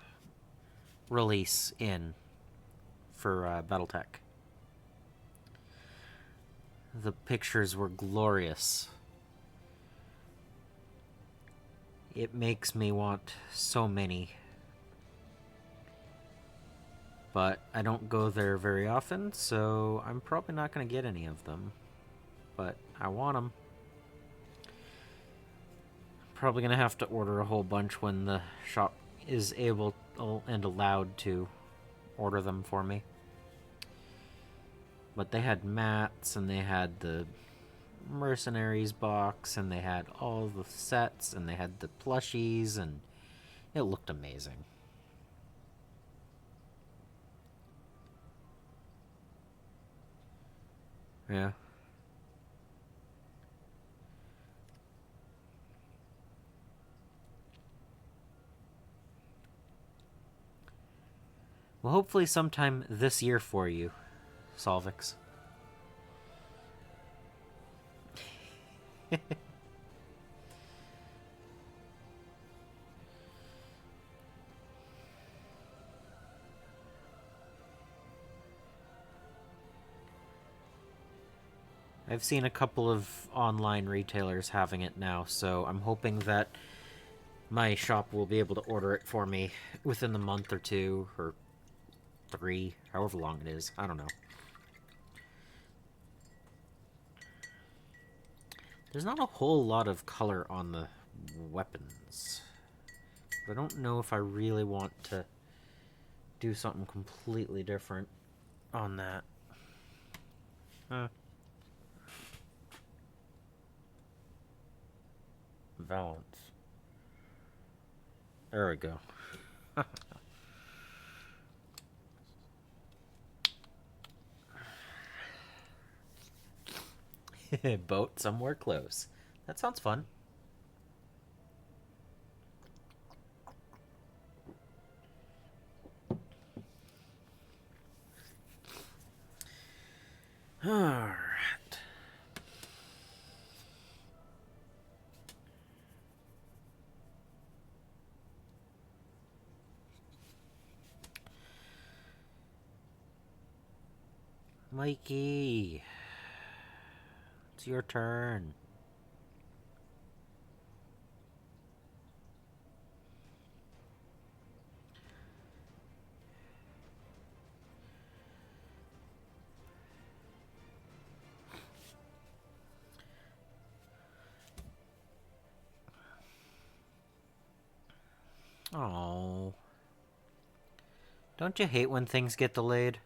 S1: release in for Battletech. The pictures were glorious. It makes me want so many. But I don't go there very often, so I'm probably not going to get any of them. But I want them. Probably going to have to order a whole bunch when the shop is able and allowed to order them for me. But they had mats, and they had the mercenaries box, and they had all the sets, and they had the plushies, and it looked amazing. Yeah. Well, hopefully sometime this year for you, Solvix. I've seen a couple of online retailers having it now, so I'm hoping that my shop will be able to order it for me within the month or two, or 3, however long it is. I don't know. There's not a whole lot of color on the weapons. But I don't know if I really want to do something completely different on that. Balance. There we go. Boat somewhere close. That sounds fun. Alright. Mikey, it's your turn. Oh, don't you hate when things get delayed?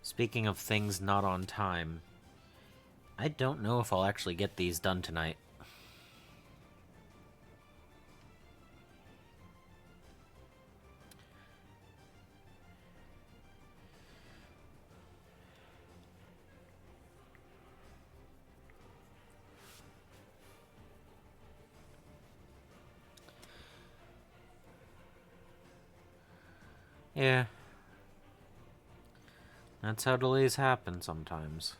S1: Speaking of things not on time, I don't know if I'll actually get these done tonight. Yeah. That's how delays happen sometimes.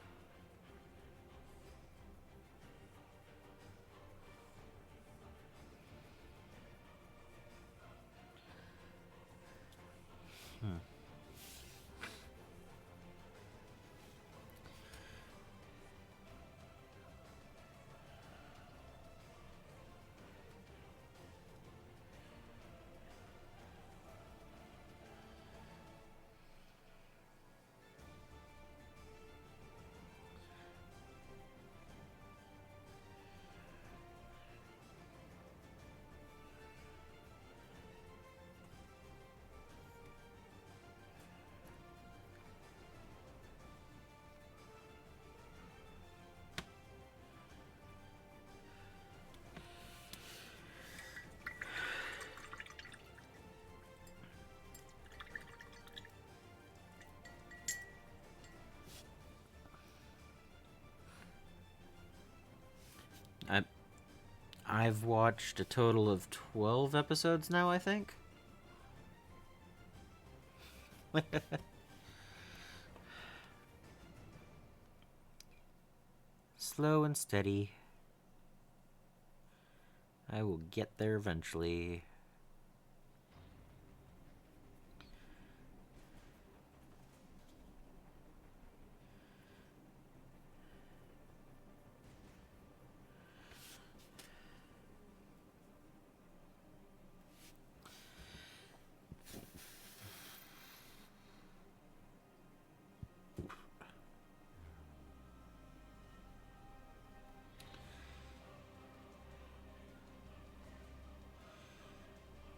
S1: I, I've watched a total of 12 episodes now, I think. Slow and steady. I will get there eventually.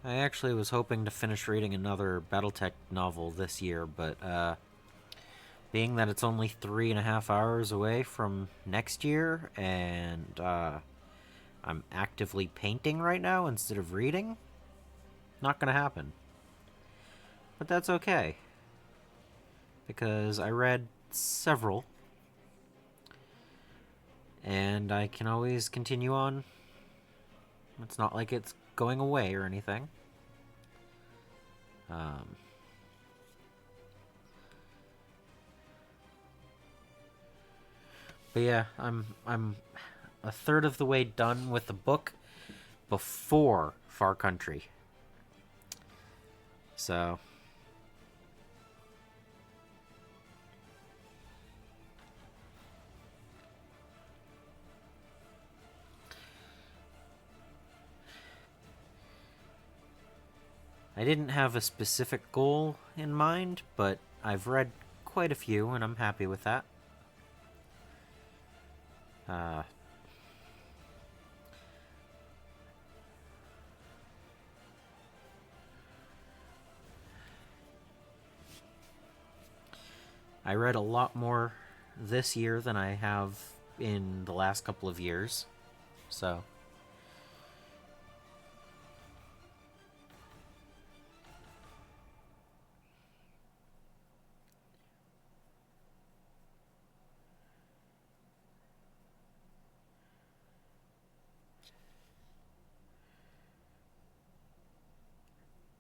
S1: I actually was hoping to finish reading another Battletech novel this year, but being that it's only 3.5 hours away from next year, and I'm actively painting right now instead of reading, not gonna happen. But that's okay, because I read several, and I can always continue on. It's not like it's going away or anything. Um, But yeah, I'm a third of the way done with the book before Far Country. So I didn't have a specific goal in mind, but I've read quite a few and I'm happy with that. Uh, I read a lot more this year than I have in the last couple of years. So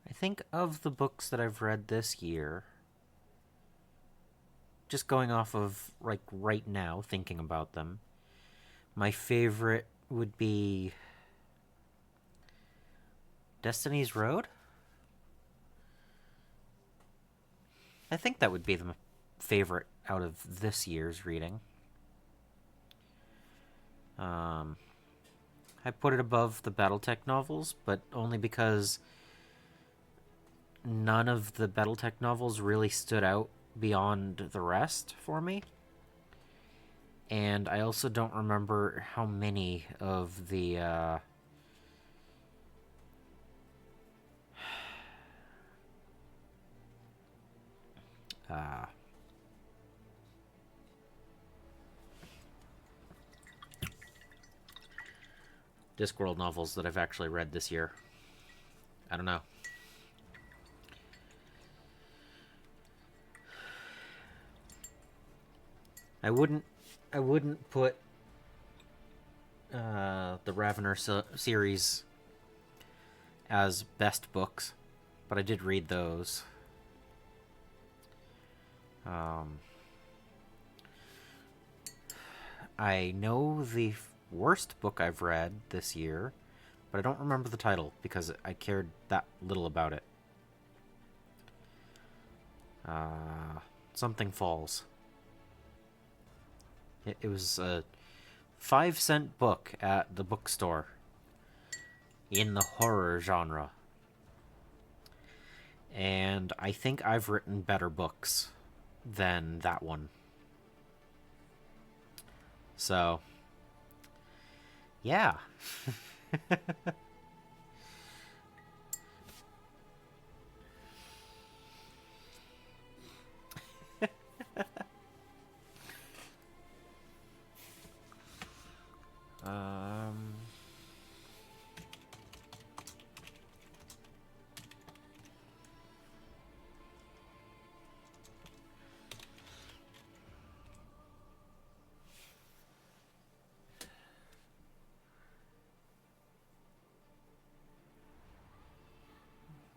S1: I think of the books that I've read this year, just going off of like right now, thinking about them, my favorite would be Destiny's Road. I think that would be the favorite out of this year's reading. Um, I put it above the Battletech novels, but only because none of the Battletech novels really stood out beyond the rest for me. And I also don't remember how many of the uh, Discworld novels that I've actually read this year. I don't know. I wouldn't. I wouldn't put the Ravener series as best books, but I did read those. Um, I know the worst book I've read this year, but I don't remember the title because I cared that little about it. Something Falls. It was a 5-cent book at the bookstore in the horror genre. And I think I've written better books than that one. So, yeah. um,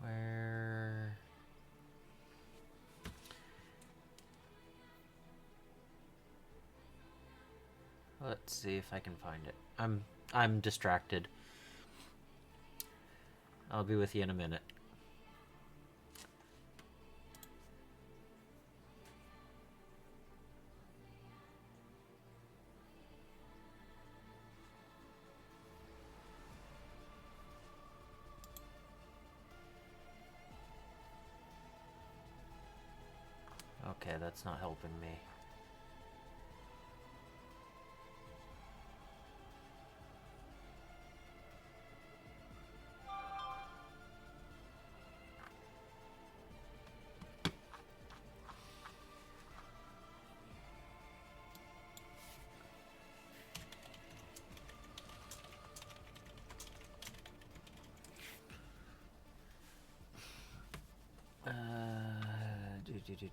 S1: where? Let's see if I can find it. I'm distracted. I'll be with you in a minute. Okay, that's not helping me.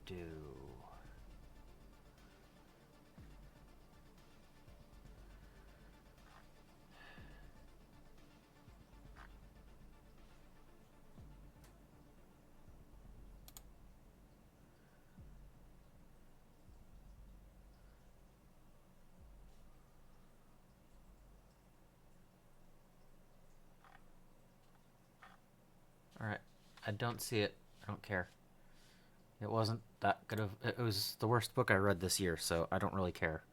S1: Do. I don't see it. I don't care. It wasn't that good of. It was the worst book I read this year, so I don't really care.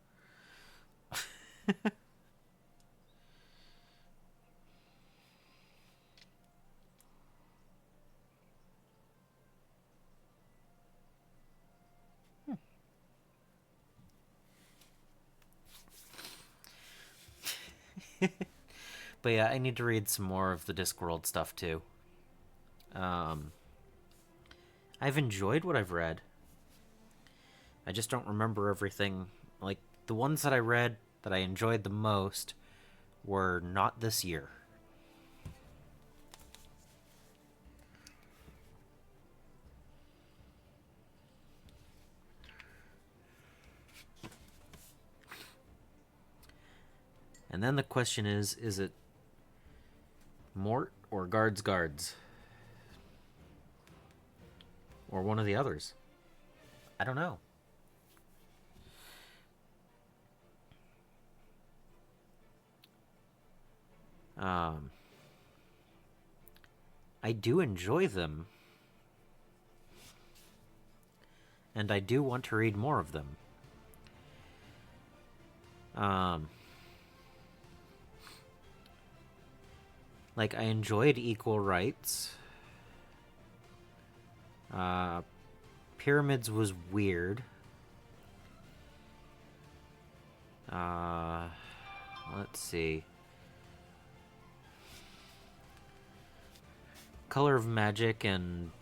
S1: But yeah, I need to read some more of the Discworld stuff too. Um, I've enjoyed what I've read. I just don't remember everything. Like, the ones that I read that I enjoyed the most were not this year. And then the question is it Mort or Guards Guards? Or one of the others? I don't know. Um, I do enjoy them, and I do want to read more of them. Um, like, I enjoyed Equal Rights. Uh, Pyramids was weird. Uh, let's see. Color of Magic and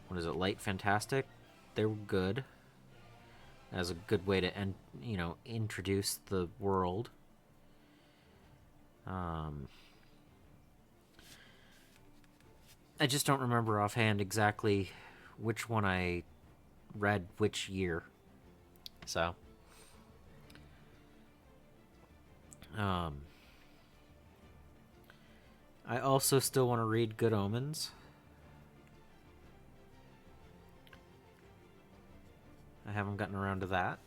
S1: what is it? Light Fantastic. They were good as a good way to introduce the world. I just don't remember offhand exactly which one I read which year. So, I also still want to read Good Omens. I haven't gotten around to that.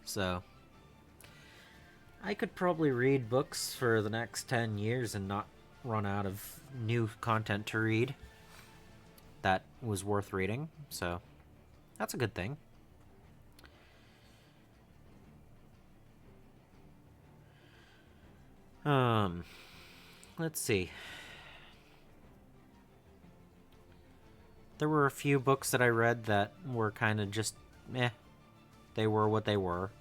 S1: So, I could probably read books for the next 10 years and not run out of new content to read that was worth reading. So, that's a good thing. Let's see. There were a few books that I read that were kind of just meh. They were what they were.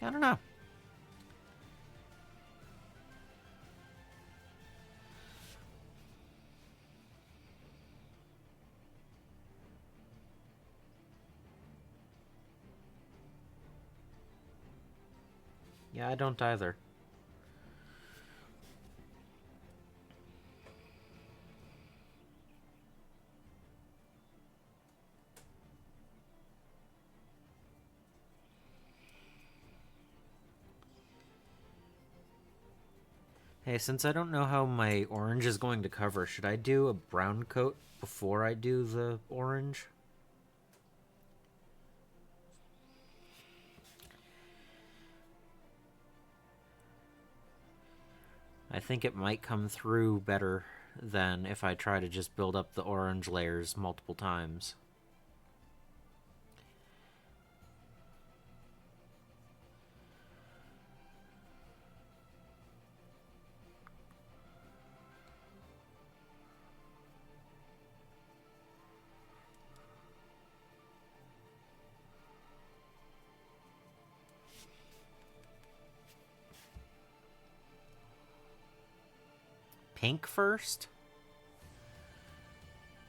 S1: I don't know. Yeah, I don't either. Hey, since I don't know how my orange is going to cover, should I do a brown coat before I do the orange? I think it might come through better than if I try to just build up the orange layers multiple times. Pink first?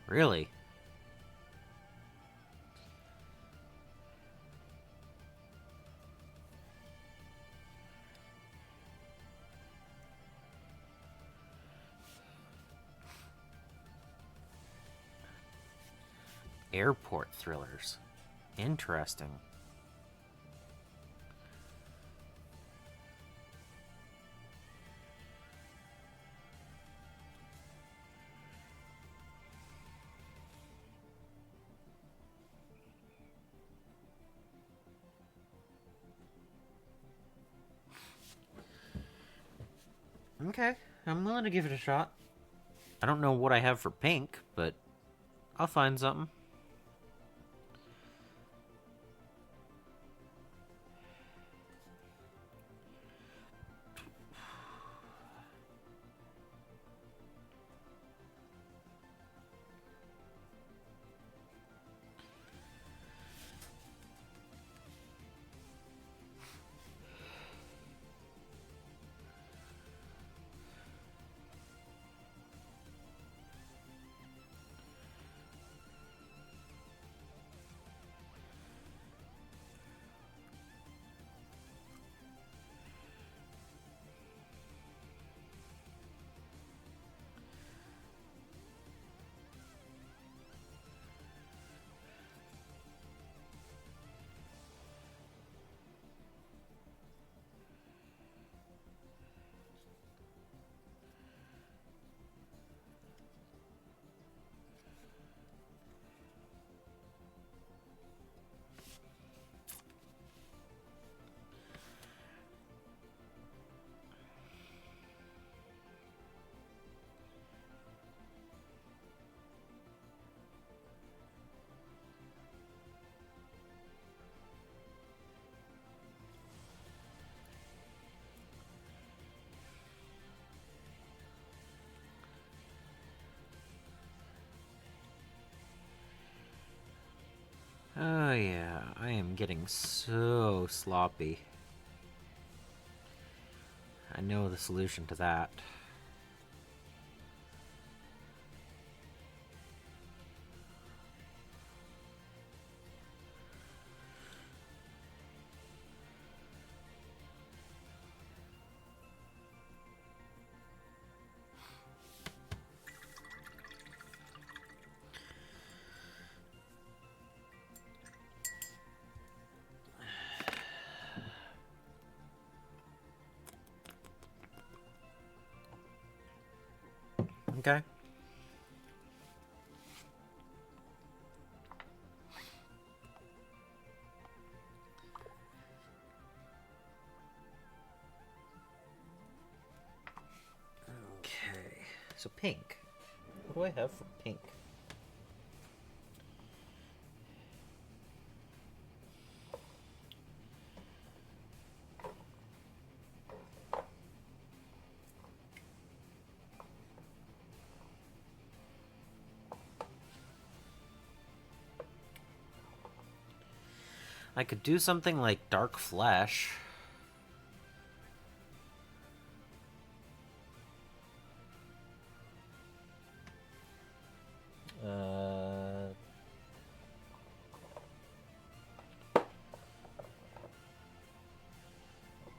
S1: Really? Airport thrillers. Interesting. Okay, I'm willing to give it a shot. I don't know what I have for pink, but I'll find something. Oh yeah, I am getting so sloppy. I know the solution to that. Okay. Okay. So pink. What do I have for pink? I could do something like dark flesh.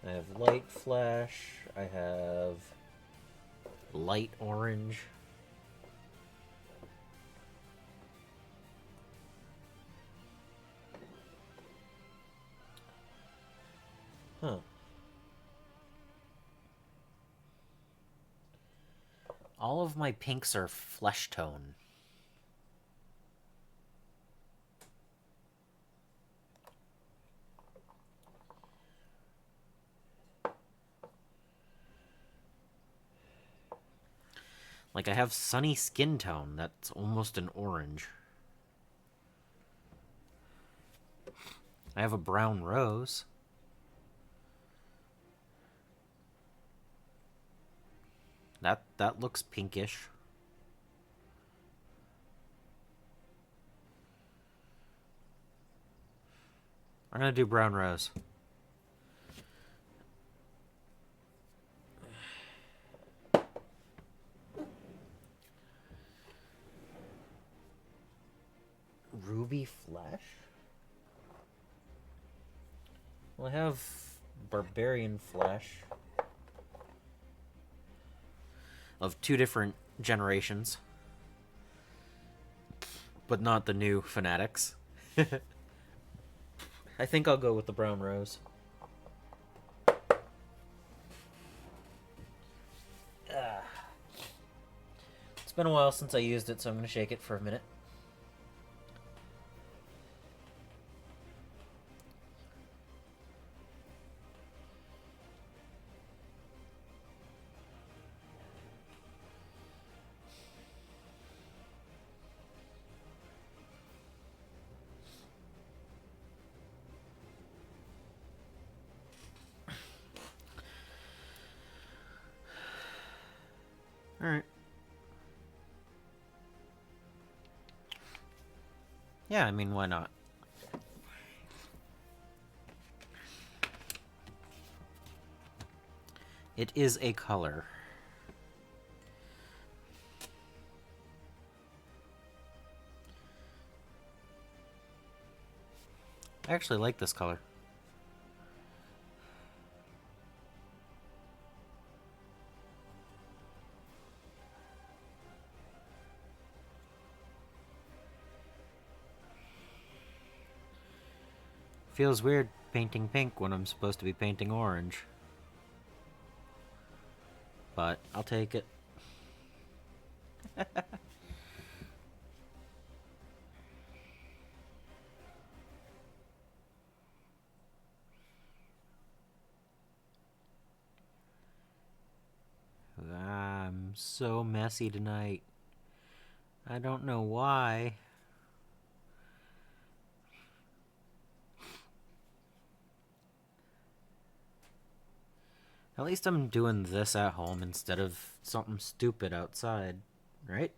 S1: I have light flesh. I have light orange. Huh. All of my pinks are flesh tone. Like, I have sunny skin tone. That's almost an orange. I have a brown rose. That looks pinkish. I'm gonna do brown rose. Ruby flesh? Well, I have barbarian flesh of two different generations, but not the new fanatics. I think I'll go with the brown rose. It's been a while since I used it, so I'm going to shake it for a minute. Yeah, I mean, why not? It is a color. I actually like this color. Feels weird painting pink when I'm supposed to be painting orange. But I'll take it. I'm so messy tonight. I don't know why. At least I'm doing this at home instead of something stupid outside, right?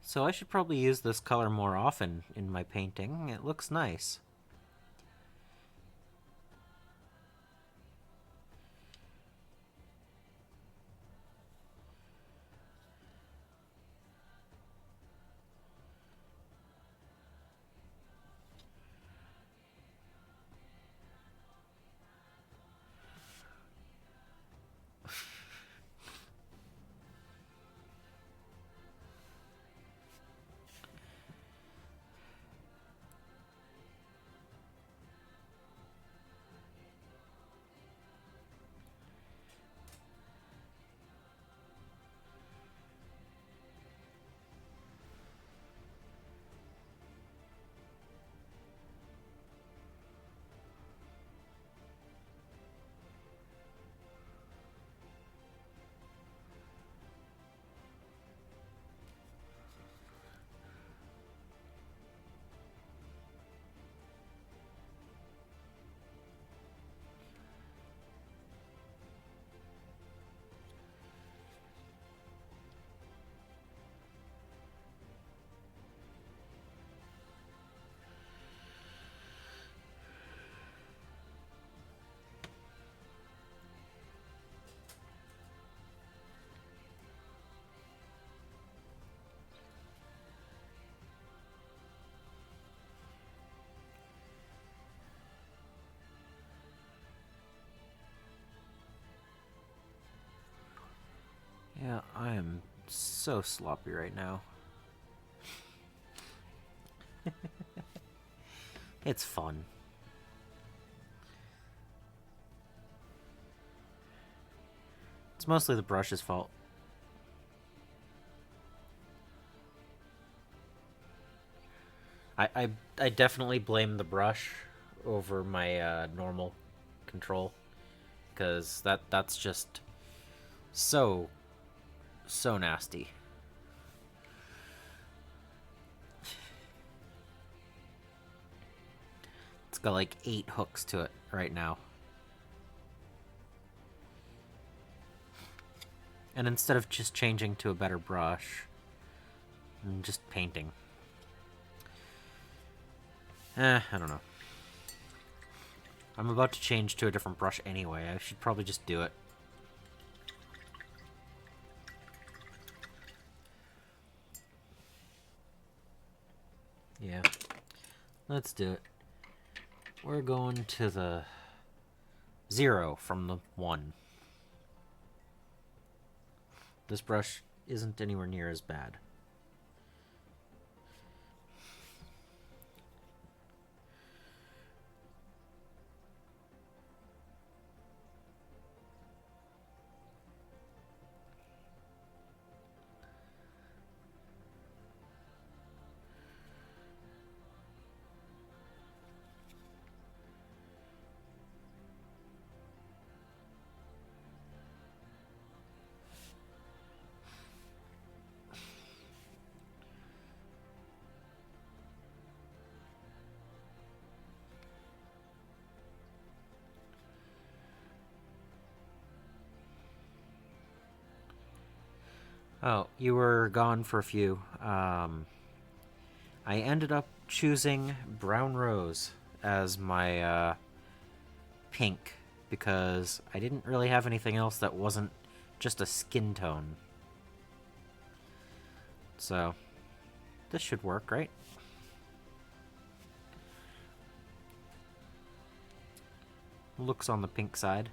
S1: So I should probably use this color more often in my painting. It looks nice. Yeah, I am so sloppy right now. It's fun. It's mostly the brush's fault. I definitely blame the brush over my normal control, because that's just so nasty. It's got like 8 hooks to it right now. And instead of just changing to a better brush, I'm just painting. I don't know. I'm about to change to a different brush anyway. I should probably just do it. Yeah. Let's do it. We're going to the 0 from the 1. This brush isn't anywhere near as bad. Oh, you were gone for a few. I ended up choosing Brown Rose as my pink because I didn't really have anything else that wasn't just a skin tone. So, this should work, right? Looks on the pink side.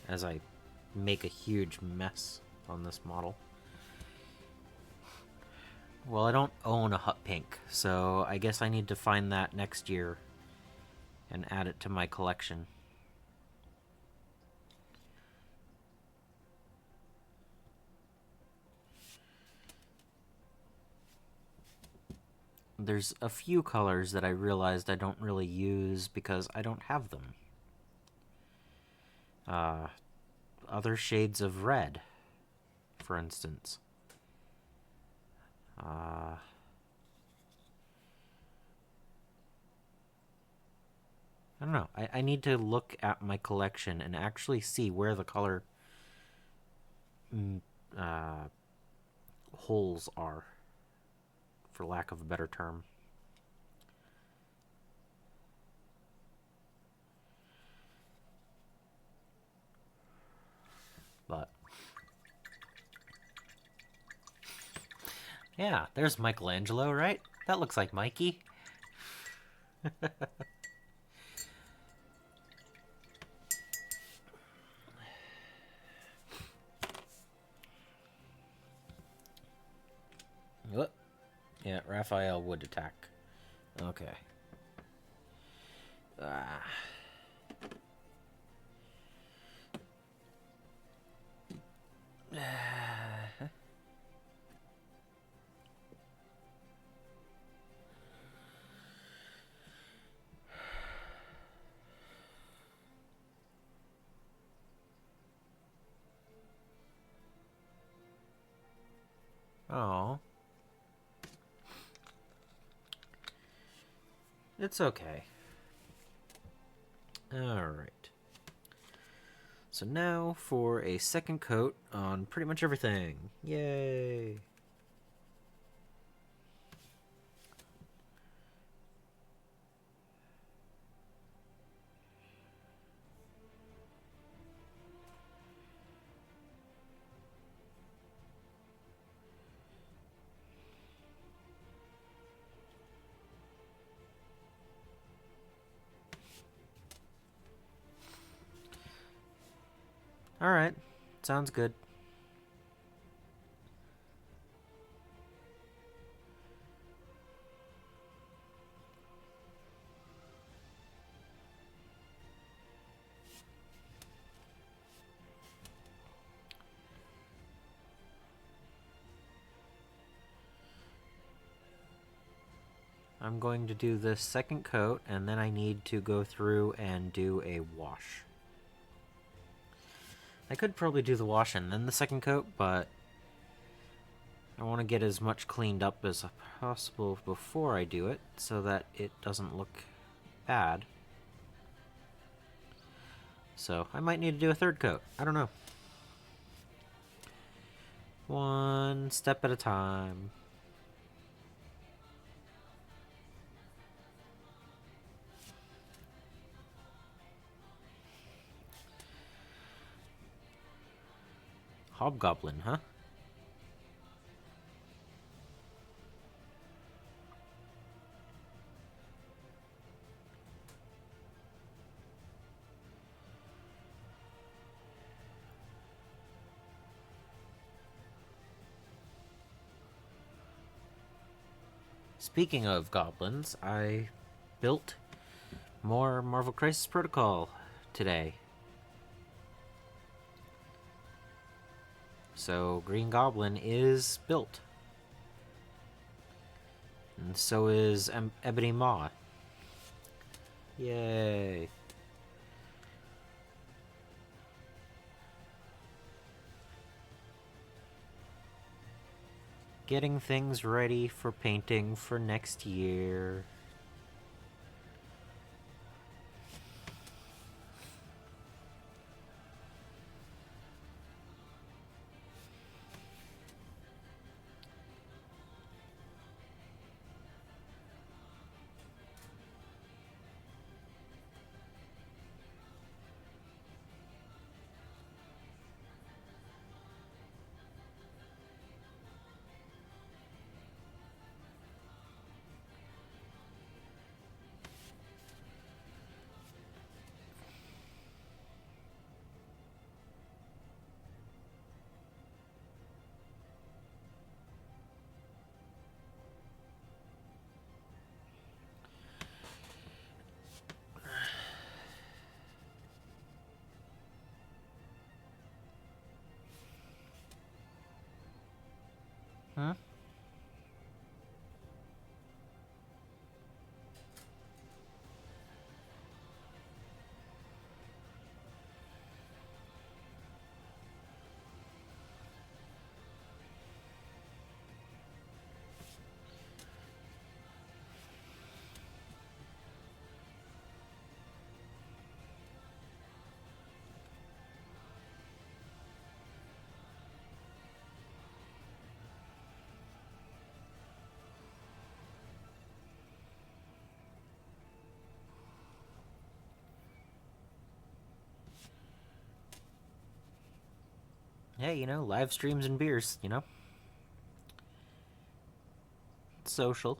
S1: As I make a huge mess on this model. Well, I don't own a hot pink, so I guess I need to find that next year and add it to my collection. There's a few colors that I realized I don't really use because I don't have them. Other shades of red, for instance. I don't know. I need to look at my collection and actually see where the color holes are, for lack of a better term. But yeah, there's Michelangelo, right? That looks like Mikey. What? Yeah, Raphael would attack. Okay. Ah. Oh. It's okay. Alright. So now for a second coat on pretty much everything. Yay! Alright. Sounds good. I'm going to do this second coat, and then I need to go through and do a wash. I could probably do the wash and then the second coat, but I want to get as much cleaned up as possible before I do it, so that it doesn't look bad. So I might need to do a third coat. I don't know. One step at a time. Hobgoblin, huh? Speaking of goblins, I built more Marvel Crisis Protocol today. So Green Goblin is built. And so is Ebony Maw. Yay. Getting things ready for painting for next year. Huh? Hey, live streams and beers, Social.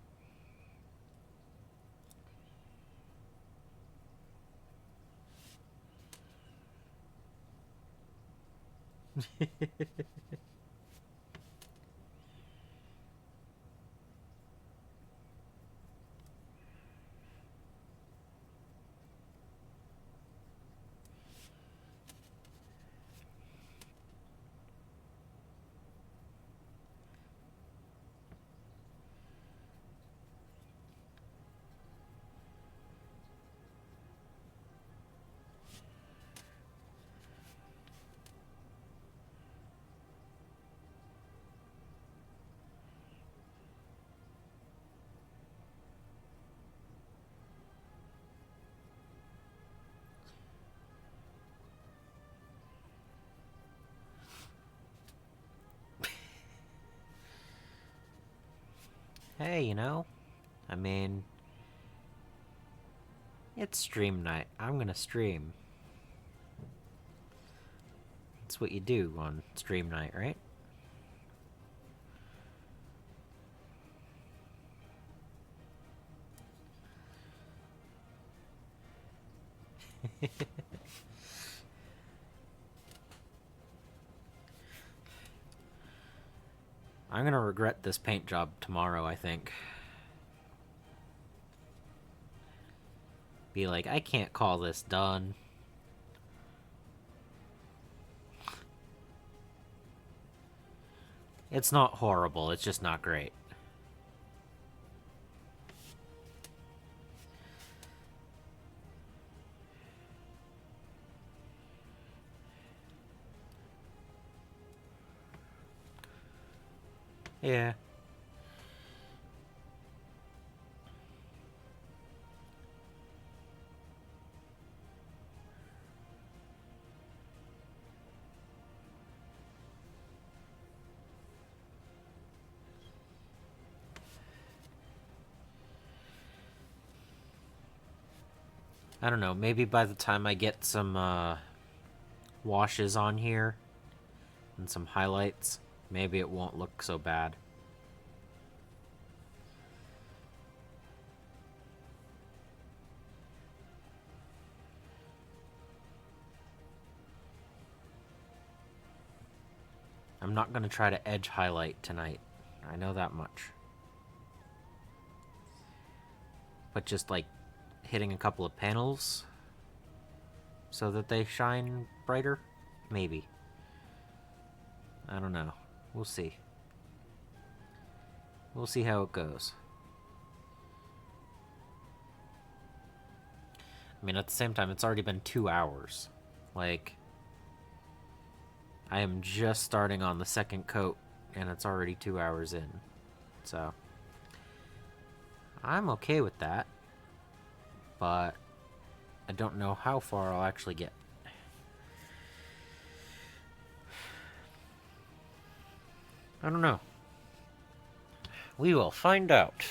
S1: Hey, I mean, it's stream night. I'm gonna stream. That's what you do on stream night, right? I'm gonna regret this paint job tomorrow, I think. Be like, I can't call this done. It's not horrible, it's just not great. Yeah. I don't know, maybe by the time I get some washes on here, and some highlights, maybe it won't look so bad. I'm not going to try to edge highlight tonight. I know that much. But just like hitting a couple of panels so that they shine brighter? Maybe. I don't know. We'll see. We'll see how it goes. I mean, at the same time, it's already been 2 hours. Like, I am just starting on the second coat, and it's already 2 hours in. So, I'm okay with that. But I don't know how far I'll actually get. I don't know. We will find out.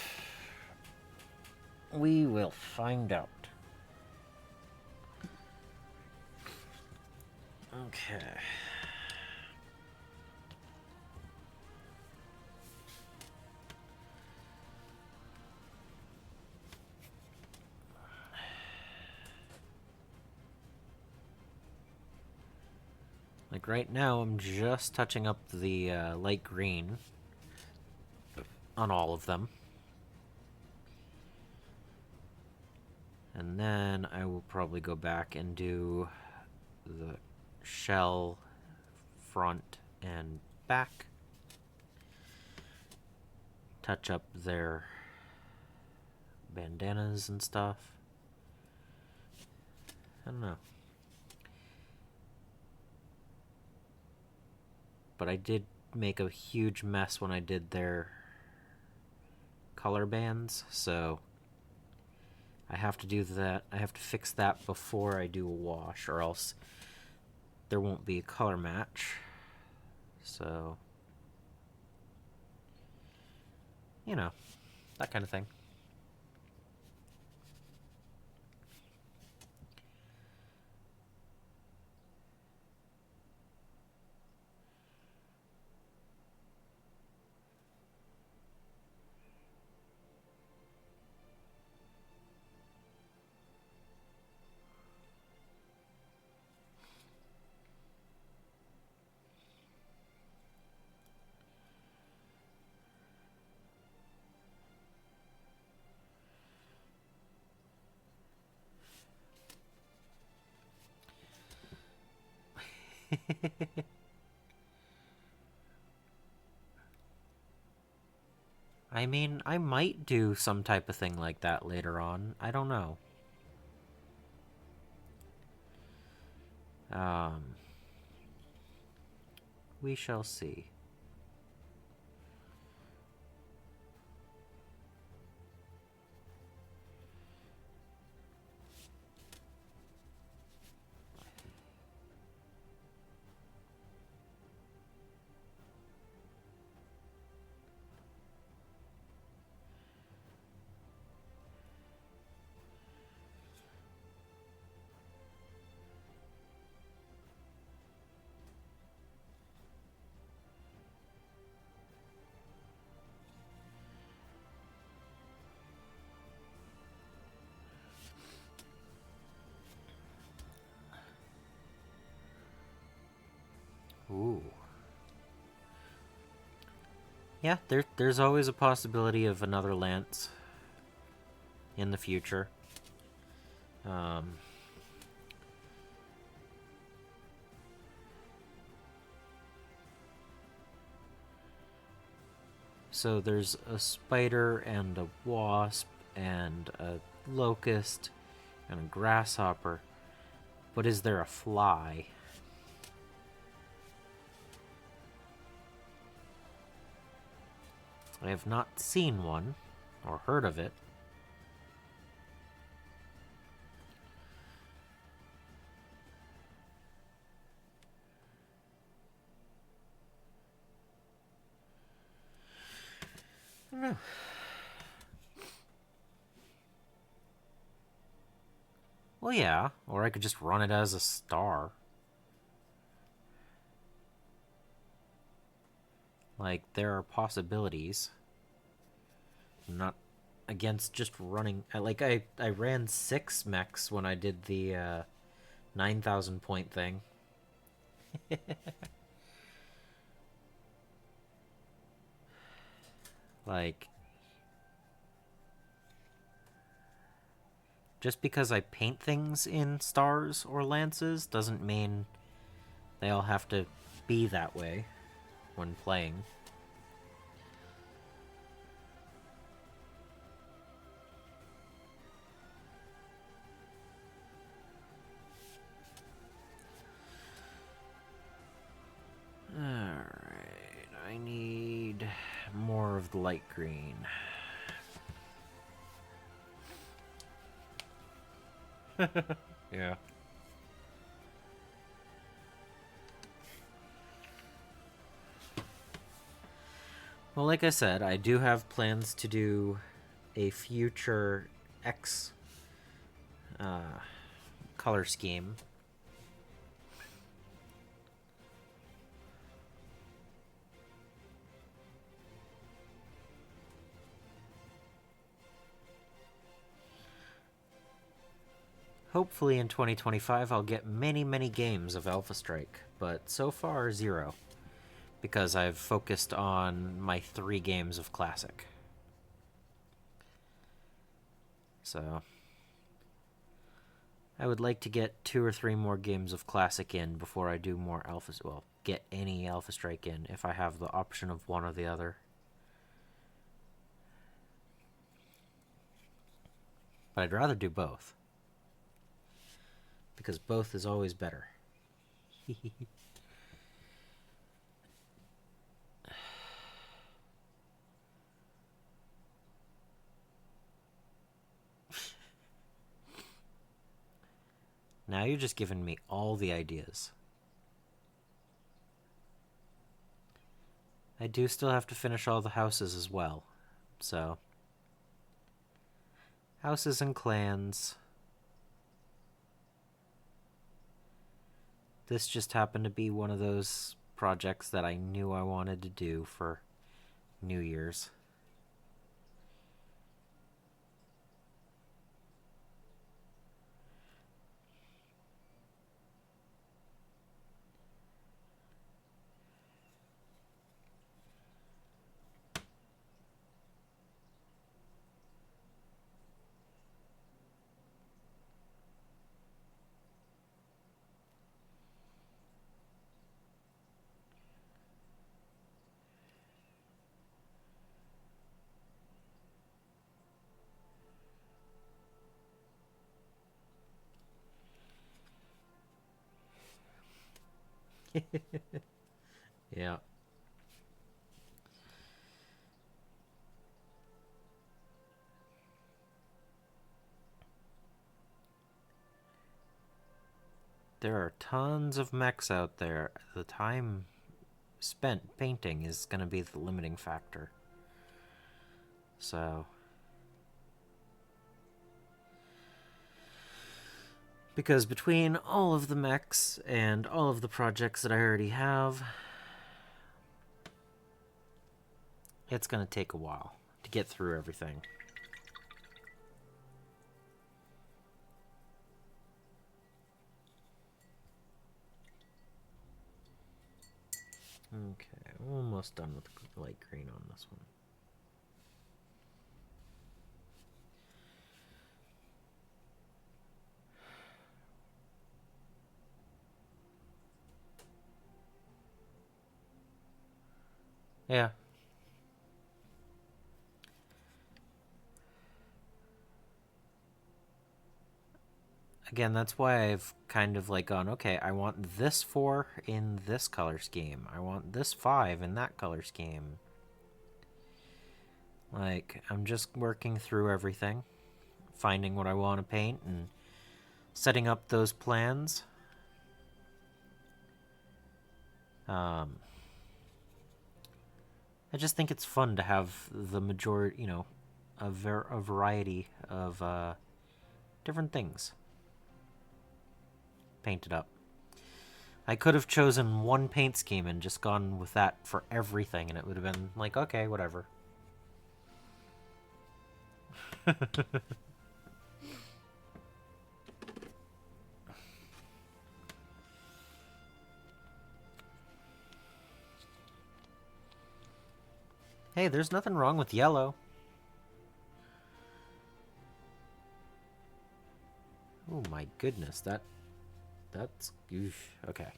S1: We will find out. Okay. Like right now, I'm just touching up the light green on all of them. And then I will probably go back and do the shell front and back. Touch up their bandanas and stuff. I don't know. But I did make a huge mess when I did their color bands, so I have to do that. I have to fix that before I do a wash, or else there won't be a color match. So, you know, that kind of thing. I mean, I might do some type of thing like that later on. I don't know. Um, we shall see. Ooh. Yeah, there's always a possibility of another lance in the future. Um, so there's a spider and a wasp and a locust and a grasshopper. But is there a fly? I have not seen one or heard of it. I don't know. Well, yeah, or I could just run it as a star. Like, there are possibilities. I'm not against just running. I ran 6 mechs when I did the 9,000 point thing. Like, just because I paint things in stars or lances doesn't mean they all have to be that way when playing. Alright, I need more of the light green. Yeah. Well, like I said, I do have plans to do a future X color scheme. Hopefully in 2025 I'll get many, many games of Alpha Strike, but so far 0. Because I've focused on my 3 games of Classic. So I would like to get 2 or 3 more games of Classic in before I do more Alpha... Well, get any Alpha Strike in if I have the option of one or the other. But I'd rather do both. Because both is always better. Now you're just giving me all the ideas. I do still have to finish all the houses as well. So, houses and clans. This just happened to be one of those projects that I knew I wanted to do for New Year's. Yeah. There are tons of mechs out there. The time spent painting is going to be the limiting factor. So, because between all of the mechs and all of the projects that I already have, it's going to take a while to get through everything. Okay, almost done with the light green on this one. Yeah. Again, that's why I've kind of like gone, okay, I want this 4 in this color scheme. I want this 5 in that color scheme. Like, I'm just working through everything, finding what I want to paint, and setting up those plans. I just think it's fun to have the majority, you know, a variety of different things painted up. I could have chosen one paint scheme and just gone with that for everything, and it would have been like, okay, whatever. Hey, there's nothing wrong with yellow. Oh my goodness, that's oof, okay.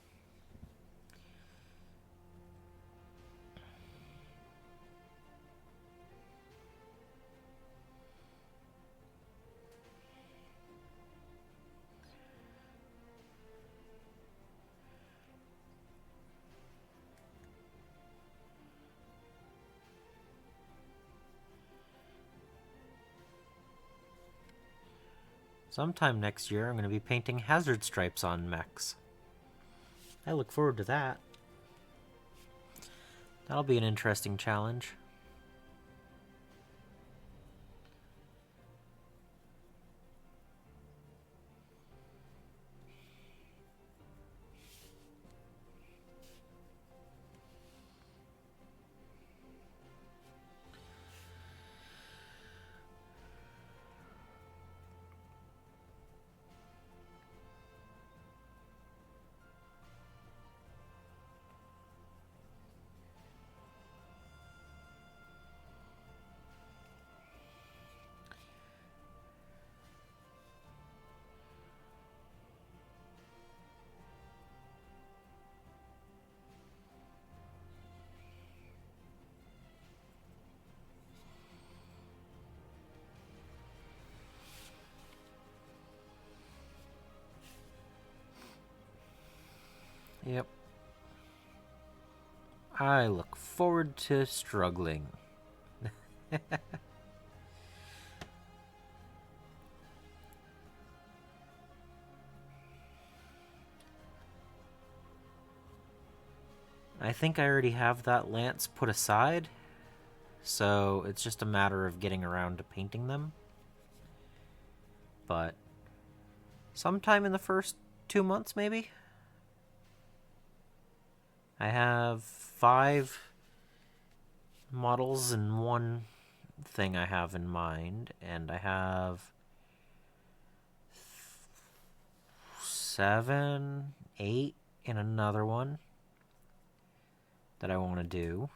S1: Sometime next year, I'm going to be painting hazard stripes on mechs. I look forward to that. That'll be an interesting challenge. Yep. I look forward to struggling. I think I already have that lance put aside, so it's just a matter of getting around to painting them. But sometime in the first 2 months, maybe? I have 5 models in one thing I have in mind, and I have 7, 8 in another one that I want to do.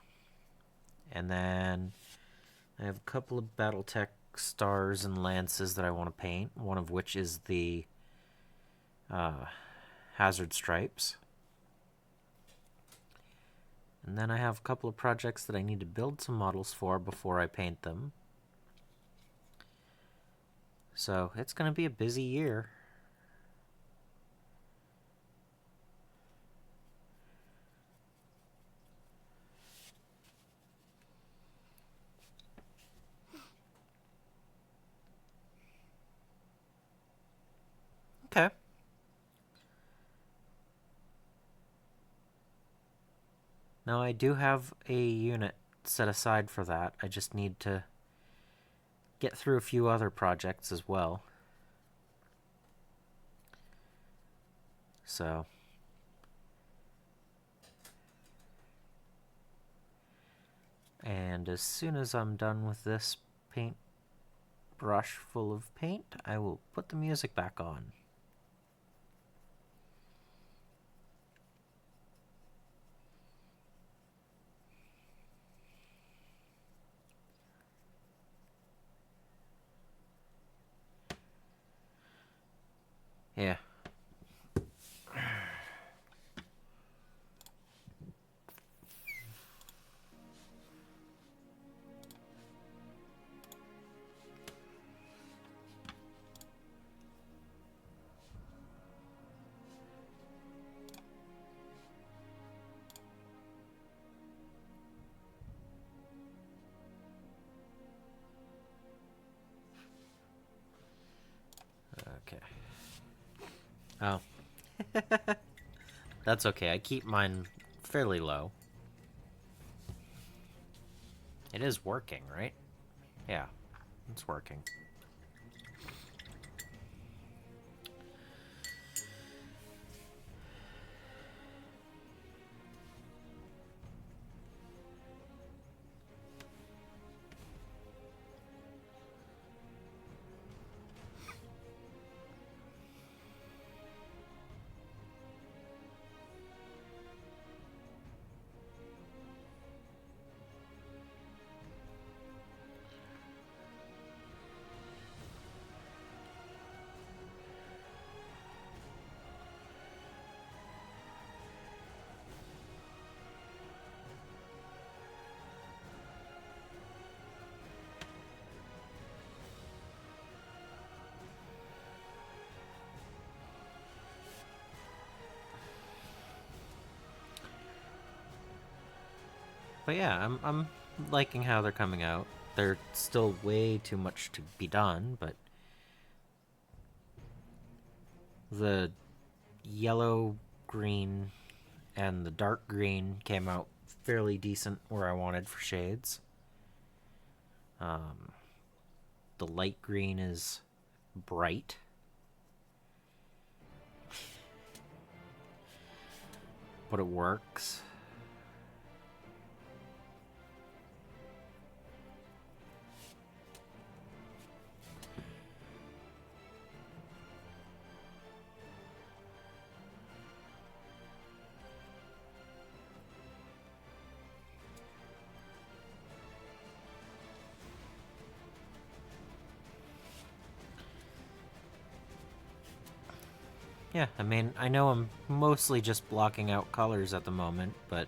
S1: And then I have a couple of Battletech stars and lances that I want to paint, one of which is the hazard stripes. And then I have a couple of projects that I need to build some models for before I paint them. So it's going to be a busy year. Okay. Now I do have a unit set aside for that. I just need to get through a few other projects as well. So and as soon as I'm done with this paint brush full of paint, I will put the music back on. Yeah. Okay. Oh. That's okay. I keep mine fairly low. It is working, right? Yeah, it's working. But yeah, I'm liking how they're coming out. There's still way too much to be done, but the yellow, green, and the dark green came out fairly decent where I wanted for shades. Um, the light green is bright. But it works. Yeah, I mean, I know I'm mostly just blocking out colors at the moment, but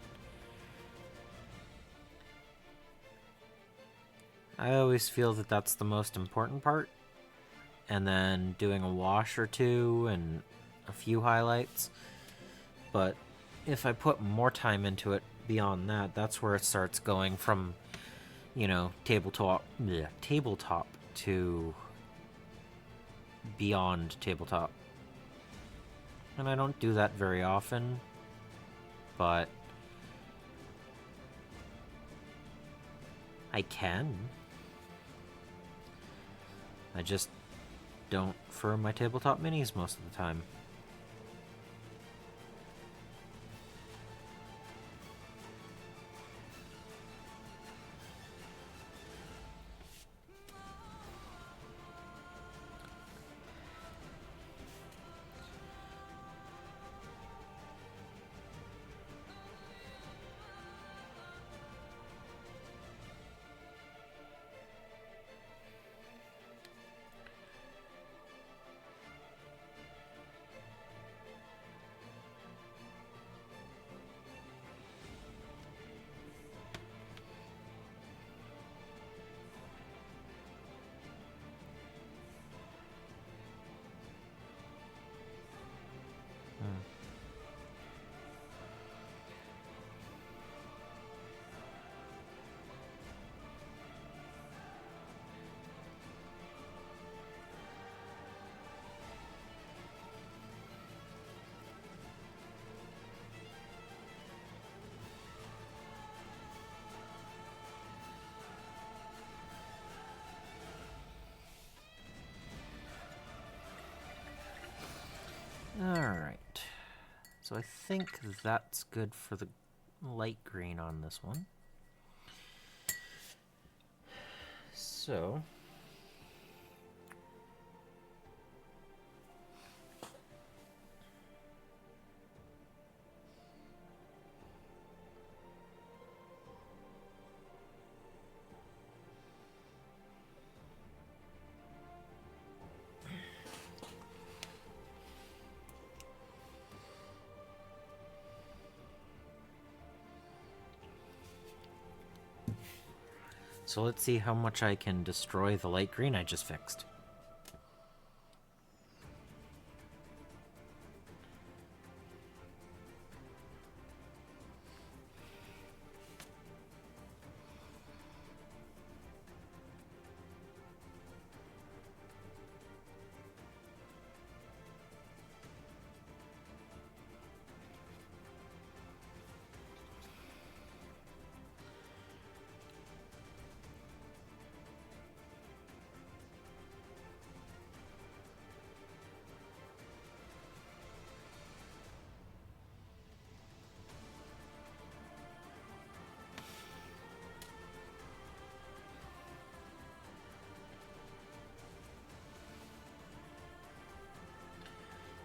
S1: I always feel that that's the most important part. And then doing a wash or two and a few highlights. But if I put more time into it beyond that, that's where it starts going from, tabletop to beyond tabletop. And I don't do that very often, but I can. I just don't for my tabletop minis most of the time. Alright. So I think that's good for the light green on this one. So let's see how much I can destroy the light green I just fixed.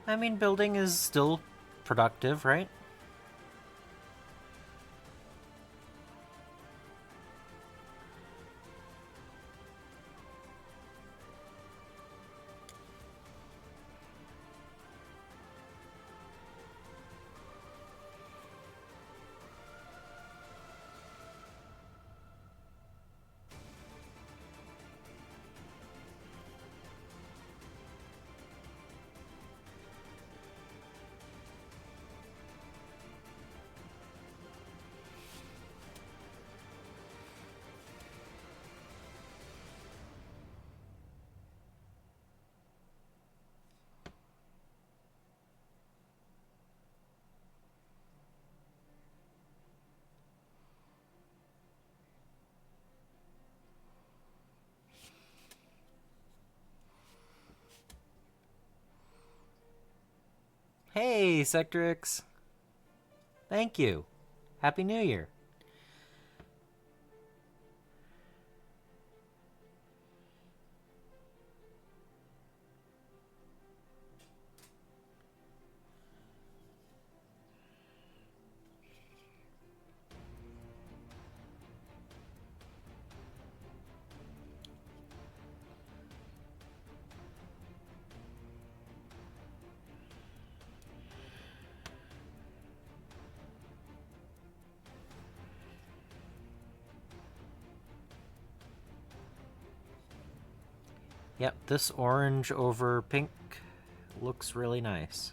S1: I mean, building is still productive, right? Hey, Sectrix. Thank you. Happy New Year. Yep, this orange over pink looks really nice.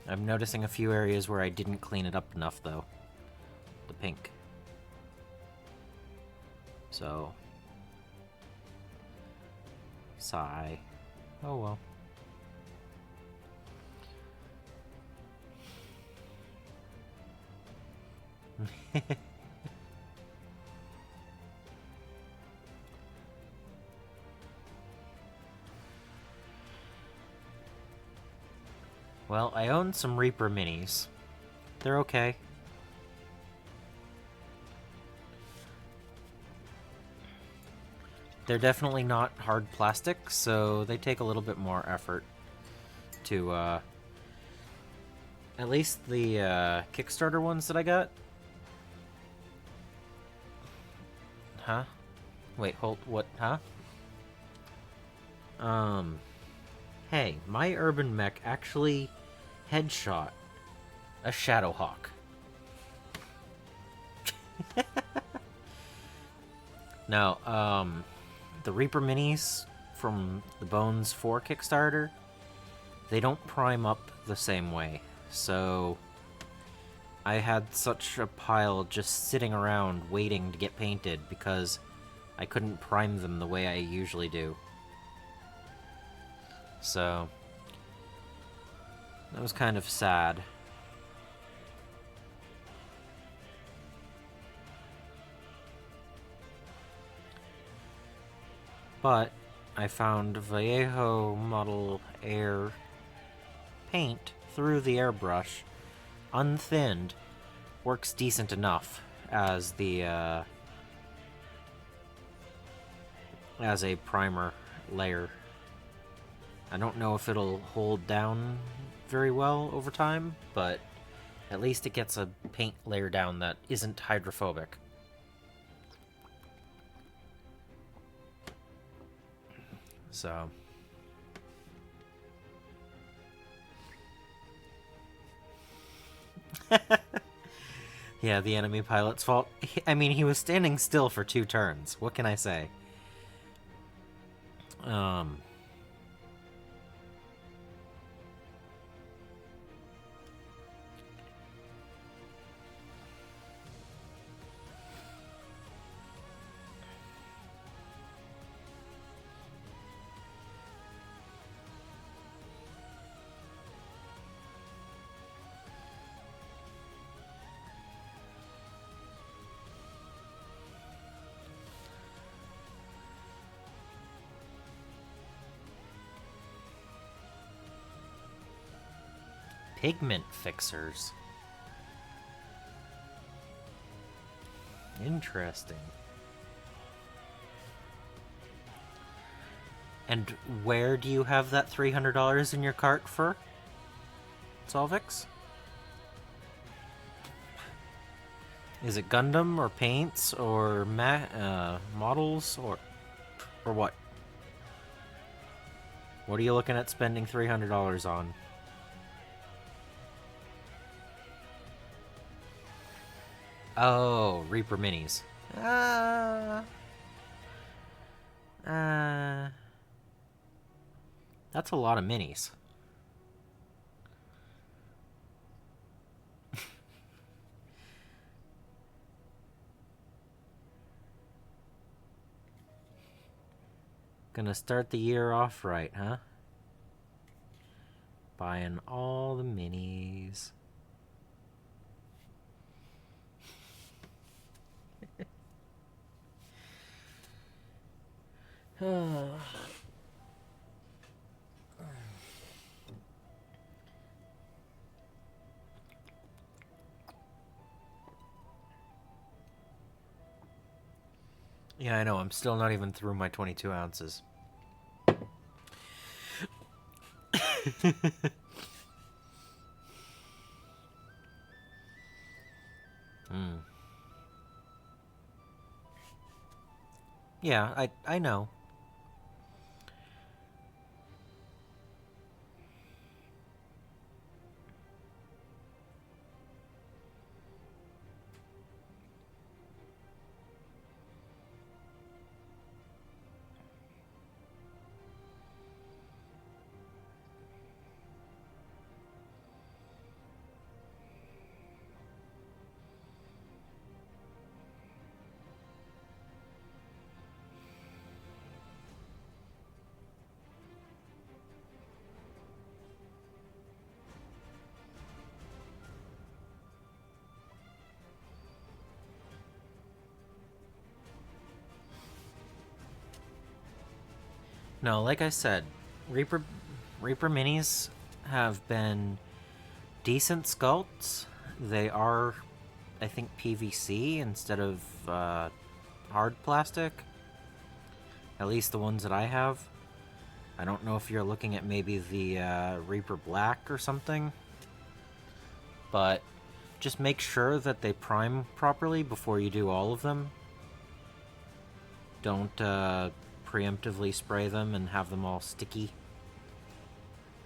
S1: I'm noticing a few areas where I didn't clean it up enough, though. The pink. So... sigh. Oh well. Well, I own some Reaper minis. They're okay. They're definitely not hard plastic, so they take a little bit more effort to, at least the, Kickstarter ones that I got. Huh? Wait, hold, what, huh? Hey, my Urbanmech actually headshot a Shadowhawk. Now, the Reaper Minis from the Bones 4 Kickstarter, they don't prime up the same way. So, I had such a pile just sitting around waiting to get painted because I couldn't prime them the way I usually do. So, that was kind of sad. But I found Vallejo Model Air paint through the airbrush, unthinned, works decent enough as the as a primer layer. I don't know if it'll hold down very well over time, but at least it gets a paint layer down that isn't hydrophobic. So... yeah, the enemy pilot's fault. I mean, he was standing still for 2 turns. What can I say? Pigment fixers. Interesting. And where do you have that $300 in your cart for? Solvix? Is it Gundam or paints or models or what? What are you looking at spending $300 on? Oh, Reaper Minis. That's a lot of minis. Gonna start the year off right, huh? Buying all the minis. Yeah, I know. I'm still not even through my 22 ounces. Mm. Yeah, I know. No, like I said, Reaper minis have been decent sculpts. They are, I think, PVC instead of hard plastic. At least the ones that I have. I don't know if you're looking at maybe the Reaper Black or something, but just make sure that they prime properly before you do all of them. Don't preemptively spray them and have them all sticky.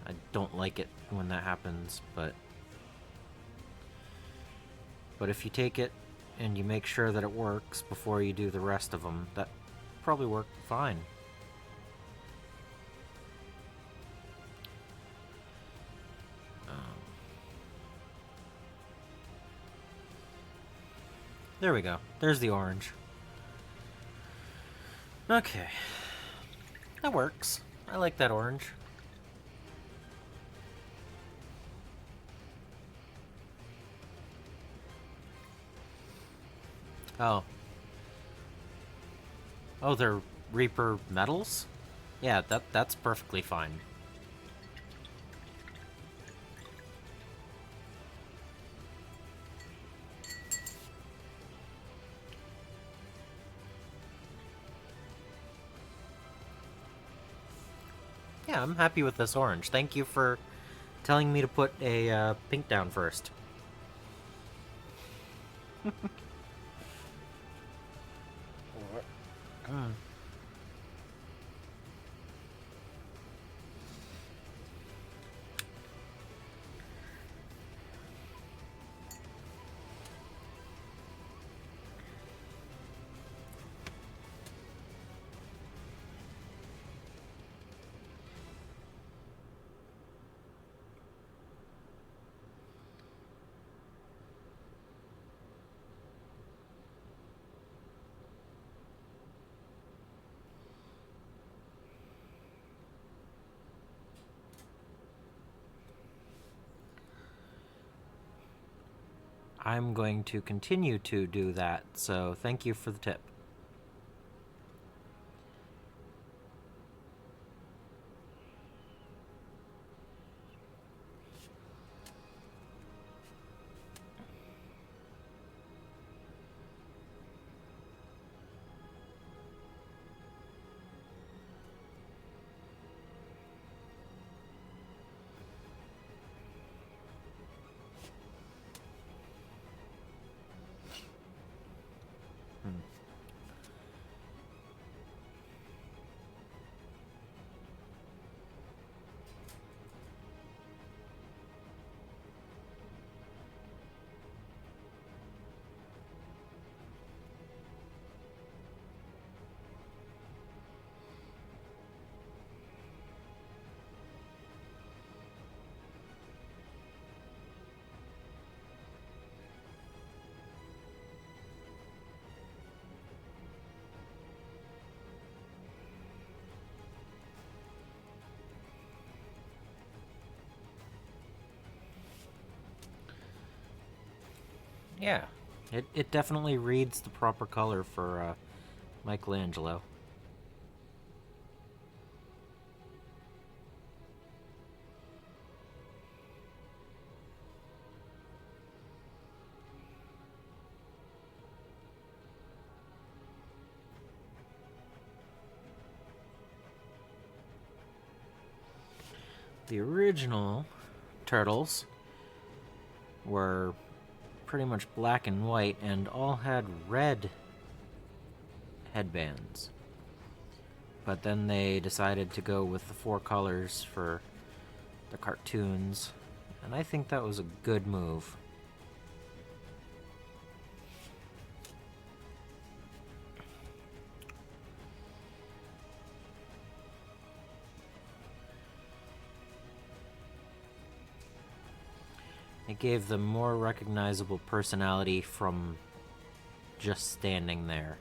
S1: I don't like it when that happens, but if you take it and you make sure that it works before you do the rest of them, that probably work fine. There we go. There's the orange. Okay. That works. I like that orange. Oh. Oh, they're Reaper metals? Yeah, that's perfectly fine. Yeah, I'm happy with this orange. Thank you for telling me to put a pink down first. Mm. I'm going to continue to do that, so thank you for the tip. Hmm. Yeah, it definitely reads the proper color for Michelangelo. The original turtles were pretty much black and white and all had red headbands. But then they decided to go with the 4 colors for the cartoons, and I think that was a good move. It gave them more recognizable personality from just standing there.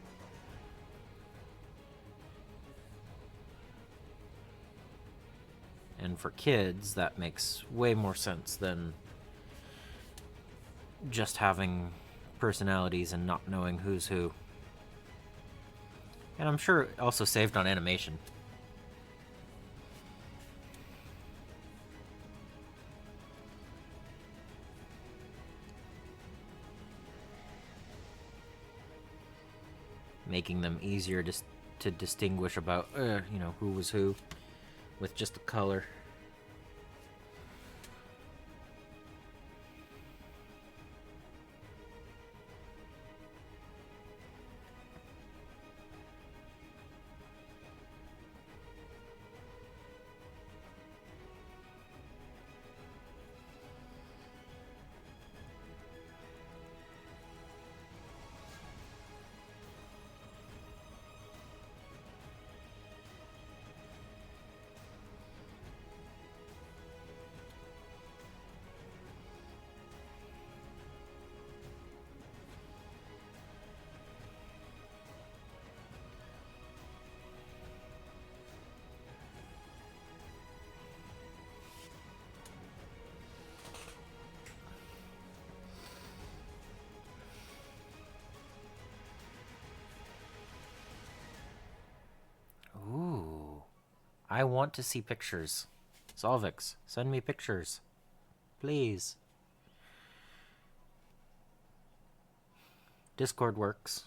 S1: And for kids, that makes way more sense than just having personalities and not knowing who's who. And I'm sure it also saved on animation. Making them easier to distinguish about, who was who with just the color. Ooh. I want to see pictures. Solvix, send me pictures. Please. Discord works.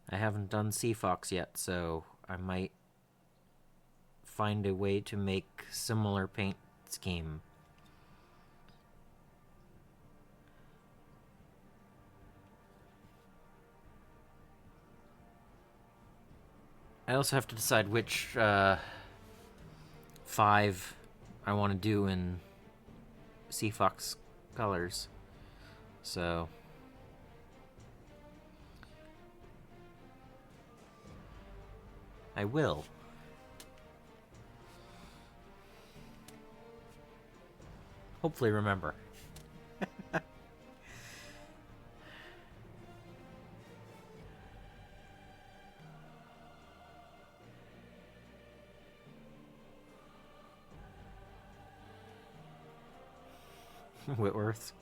S1: I haven't done Sea Fox yet, so I might find a way to make similar paint scheme. I also have to decide which 5 I want to do in Sea Fox colors. So I will. Hopefully remember. Whitworth.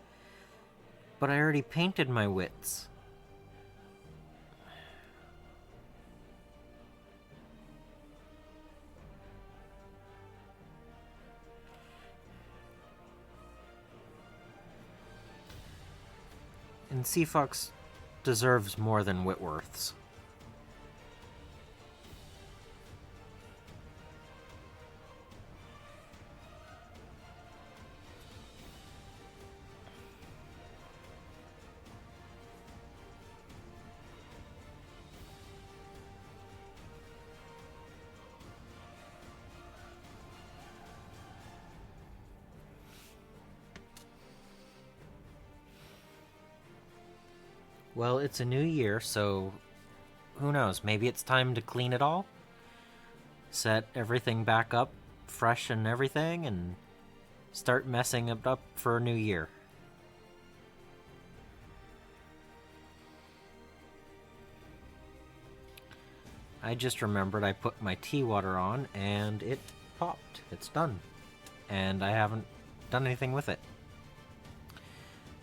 S1: But I already painted my wits. And Sea Fox deserves more than Whitworth's. Well, it's a new year, so who knows? Maybe it's time to clean it all? Set everything back up, fresh and everything, and start messing it up for a new year. I just remembered I put my tea water on and it popped. It's done. And I haven't done anything with it.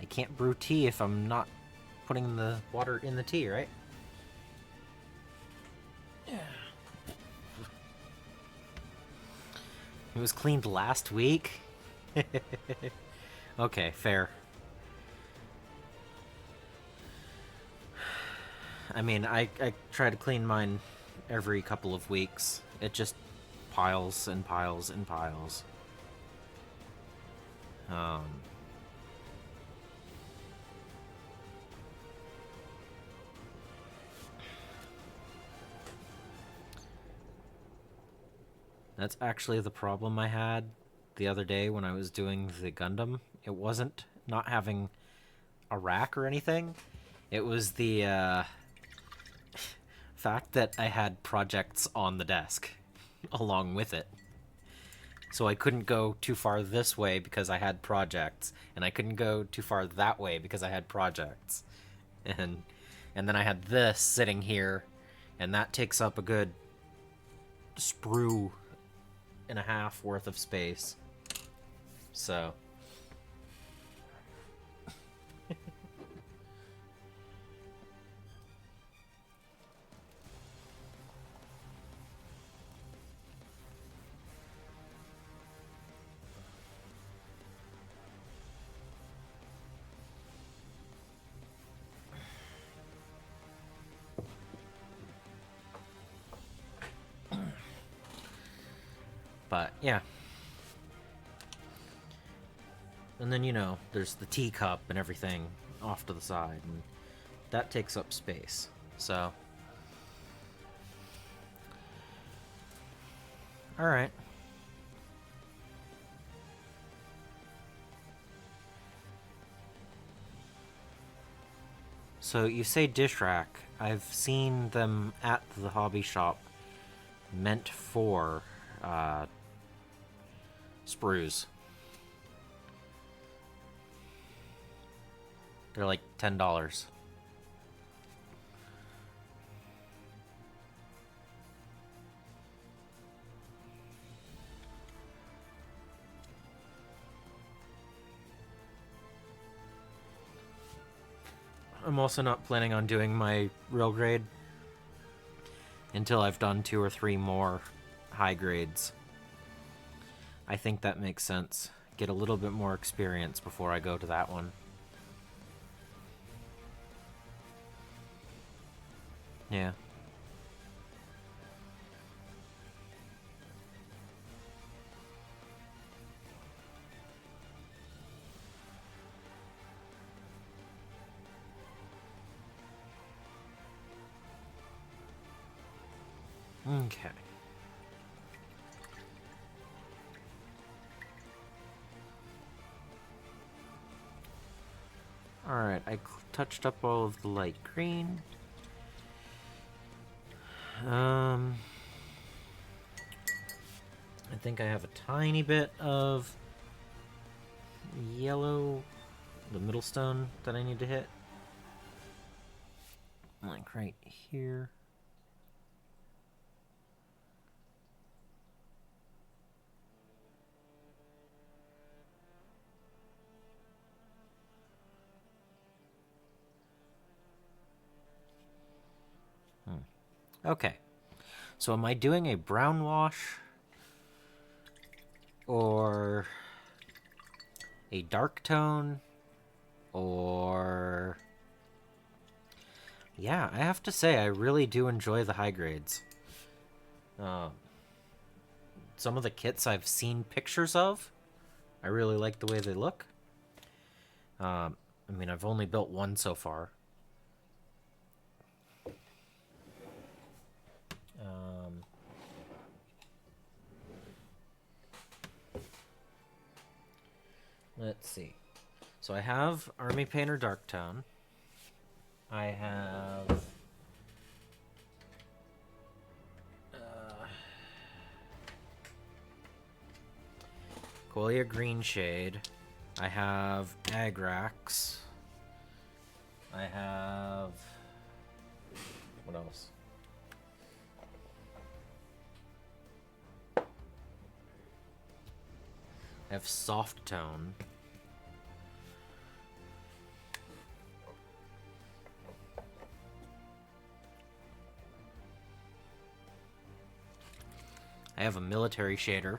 S1: I can't brew tea if I'm not putting the water in the tea, right? Yeah. It was cleaned last week. Okay, fair. I mean, I try to clean mine every couple of weeks. It just piles and piles and piles. Um, that's actually the problem I had the other day when I was doing the Gundam. It wasn't not having a rack or anything. It was the fact that I had projects on the desk along with it. So I couldn't go too far this way because I had projects, and I couldn't go too far that way because I had projects. And and then I had this sitting here, and that takes up a good sprue and a half worth of space. So but yeah. And then, there's the teacup and everything off to the side, and that takes up space. So, alright. So, you say dish rack. I've seen them at the hobby shop meant for sprues. They're like $10. I'm also not planning on doing my real grade until I've done 2 or 3 more high grades. I think that makes sense. Get a little bit more experience before I go to that one. Yeah. Okay. Alright, I touched up all of the light green. I think I have a tiny bit of yellow, the middle stone that I need to hit. Like right here. Okay. So am I doing a brown wash or a dark tone or... Yeah, I have to say I really do enjoy the high grades. Some of the kits I've seen pictures of, I really like the way they look. I mean, I've only built one so far. Let's see. So I have Army Painter Dark Tone. I have... Qualia Green Shade. I have Agrax. I have... What else? I have Soft Tone. I have a Military Shader.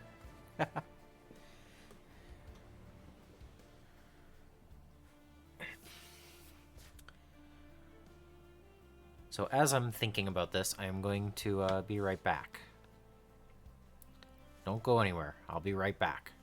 S1: So as I'm thinking about this, I am going to be right back. Don't go anywhere. I'll be right back.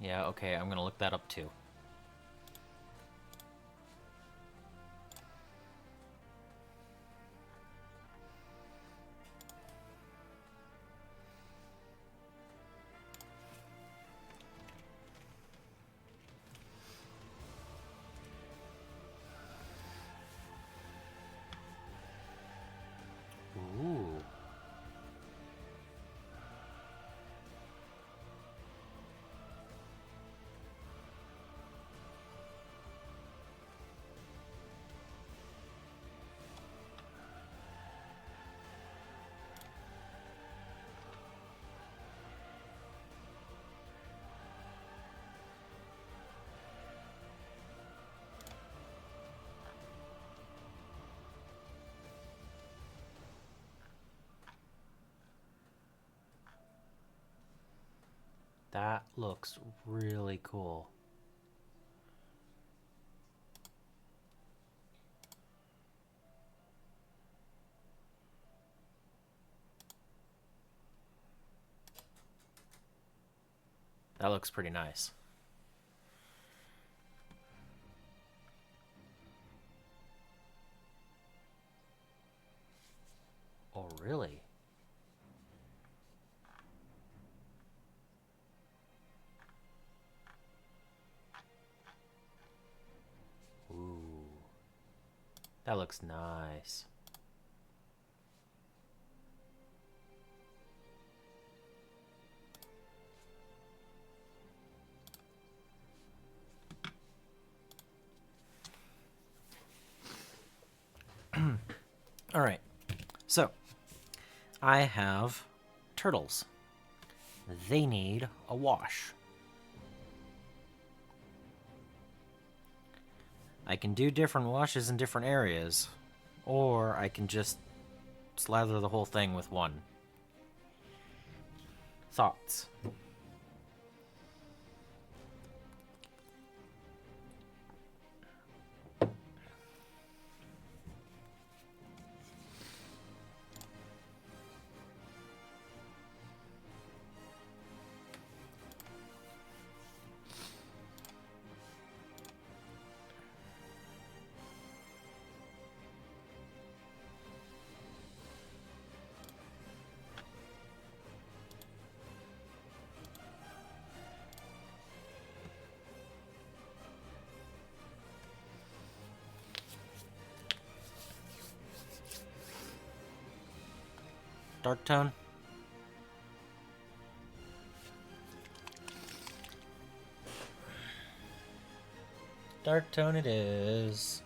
S1: Yeah, okay, I'm gonna look that up too. Ooh. That looks really cool. That looks pretty nice. Oh, really? Ooh. That looks nice. All right. So, I have turtles. They need a wash. I can do different washes in different areas, or I can just slather the whole thing with one. Thoughts? Dark tone? Dark tone it is.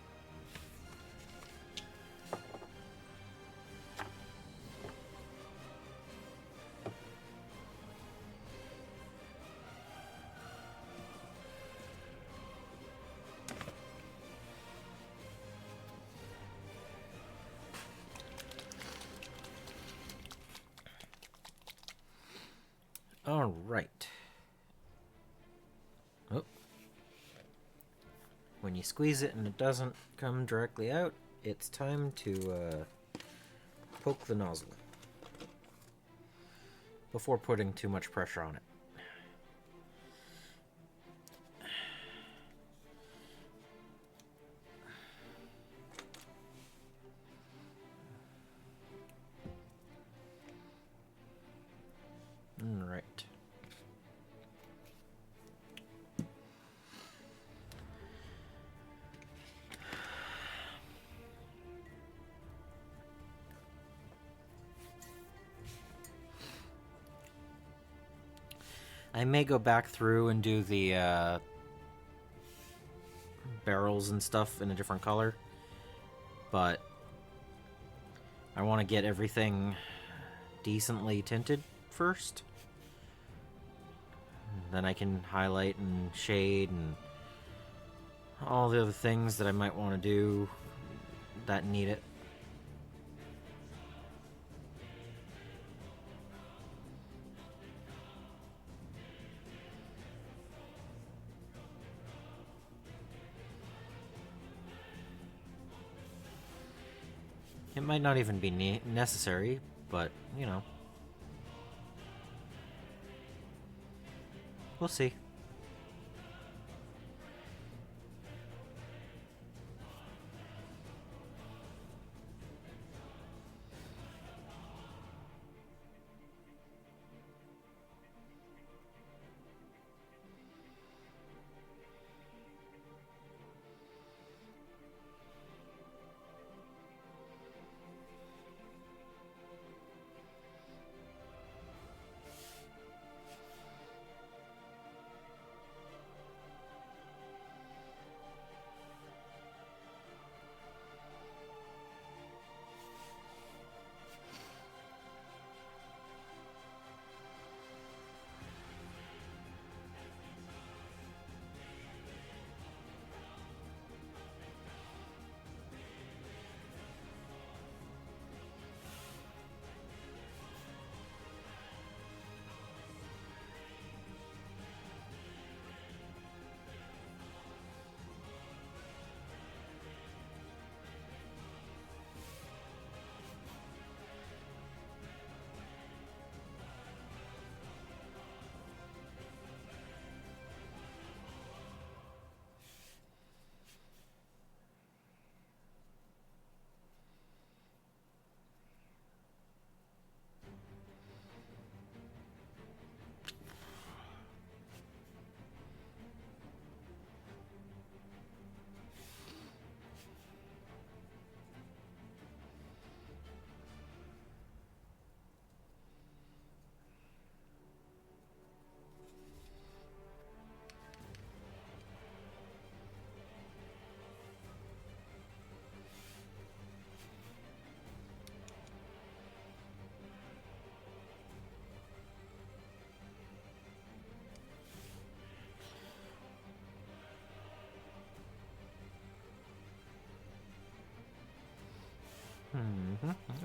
S1: All right. Oh. When you squeeze it and it doesn't come directly out, it's time to poke the nozzle before putting too much pressure on it. All right. I may go back through and do the barrels and stuff in a different color, but I want to get everything decently tinted first. Then I can highlight and shade and all the other things that I might want to do that need it. It might not even be necessary, but, you know. We'll see.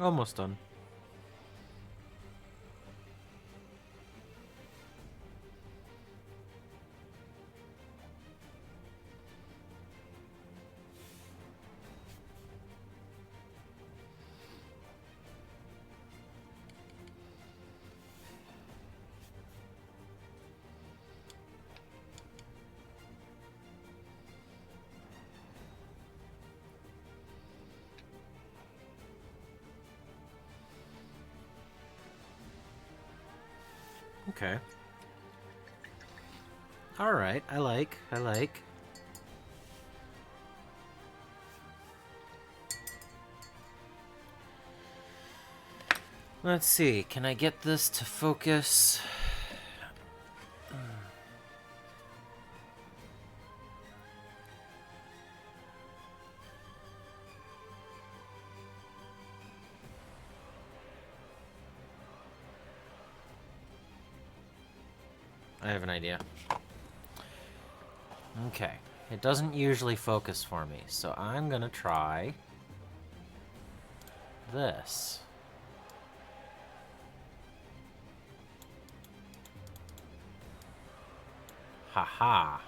S1: Almost done. Okay. Alright, I like. Let's see, can I get this to focus? I have an idea. Okay, it doesn't usually focus for me, so I'm gonna try this. Haha.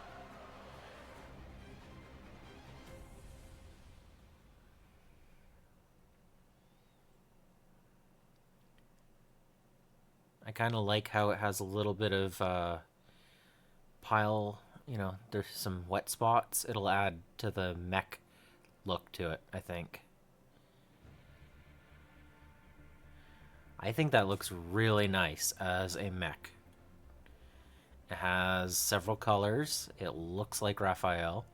S1: I kind of like how it has a little bit of pile, there's some wet spots. It'll add to the mech look to it, I think. I think that looks really nice as a mech. It has several colors. It looks like Raphael.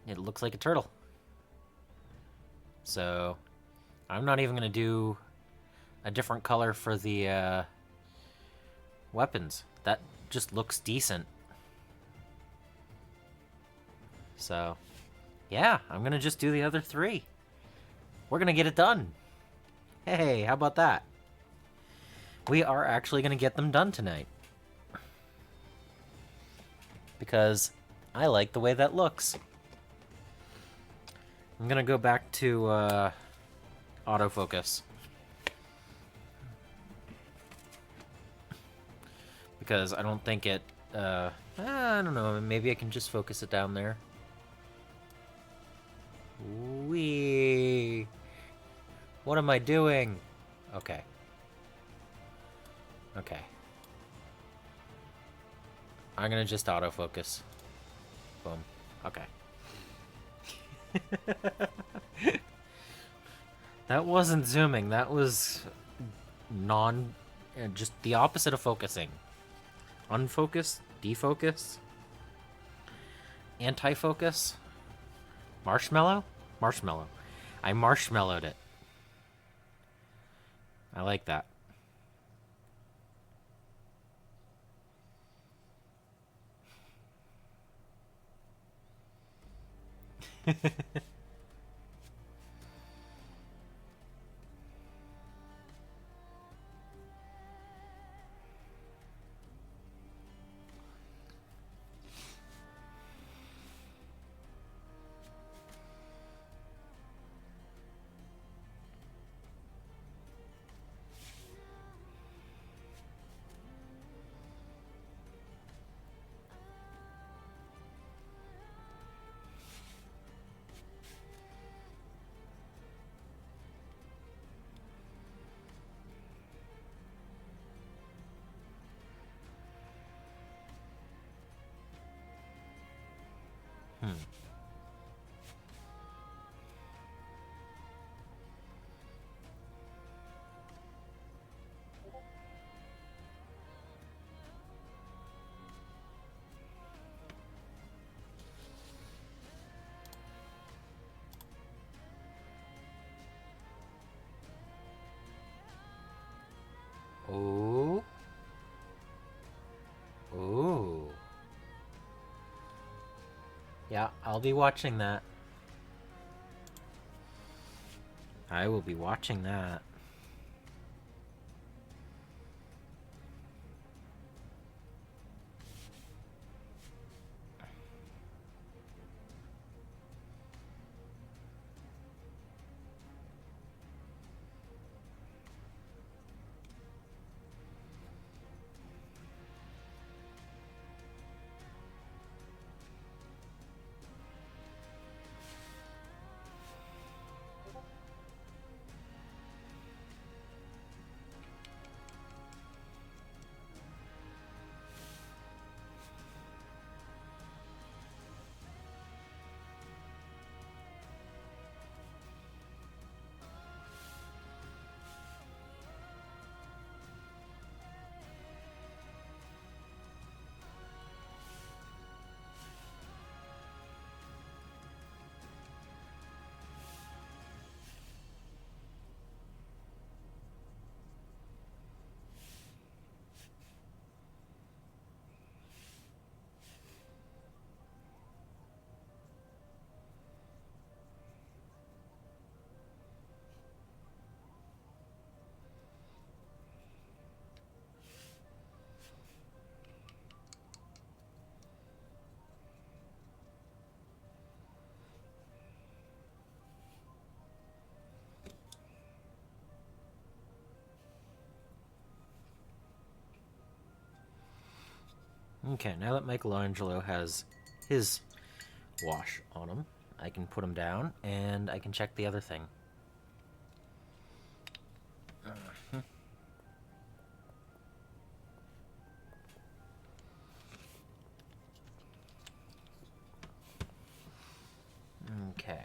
S1: It looks like a turtle. So, I'm not even going to do a different color for the weapons. That just looks decent. So, yeah, I'm going to just do the other three. We're going to get it done. Hey, how about that? We are actually going to get them done tonight. Because I like the way that looks. I'm going to go back to autofocus. Because I don't think it... I don't know, maybe I can just focus it down there. Wee. What am I doing? Okay. Okay. I'm gonna just autofocus. Boom. Okay. That wasn't zooming. That was just the opposite of focusing. Unfocus, defocus, anti-focus, marshmallow. I marshmallowed it. I like that. Ooh. Ooh. Yeah, I'll be watching that. I will be watching that. Okay, now that Michelangelo has his wash on him, I can put him down and I can check the other thing. Okay.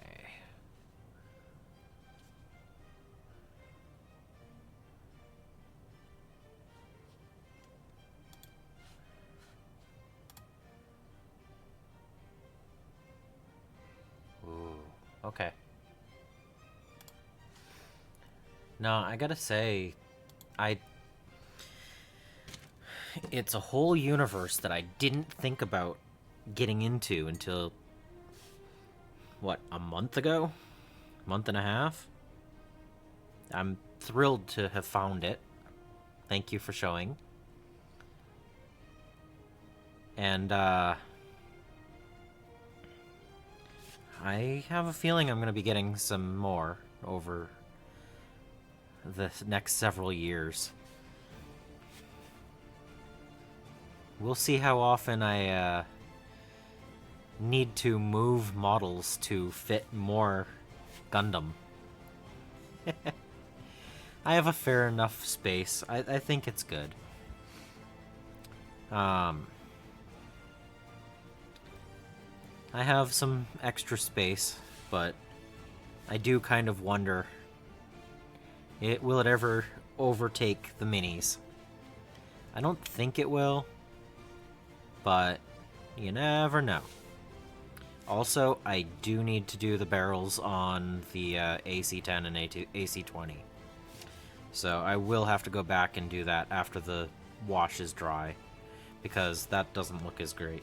S1: Ooh, okay. No, I gotta say, I it's a whole universe that I didn't think about getting into until what, a month ago? Month and a half? I'm thrilled to have found it. Thank you for showing. And I have a feeling I'm going to be getting some more over the next several years. We'll see how often I need to move models to fit more Gundam. I have a fair enough space. I think it's good. I have some extra space, but I do kind of wonder, will it ever overtake the minis? I don't think it will, but you never know. Also, I do need to do the barrels on the AC-10 and AC-20. So I will have to go back and do that after the wash is dry, because that doesn't look as great.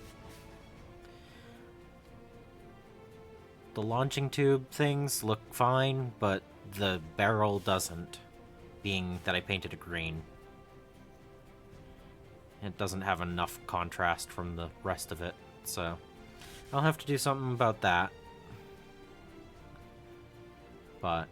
S1: The launching tube things look fine, but the barrel doesn't, being that I painted it green. It doesn't have enough contrast from the rest of it, so I'll have to do something about that. But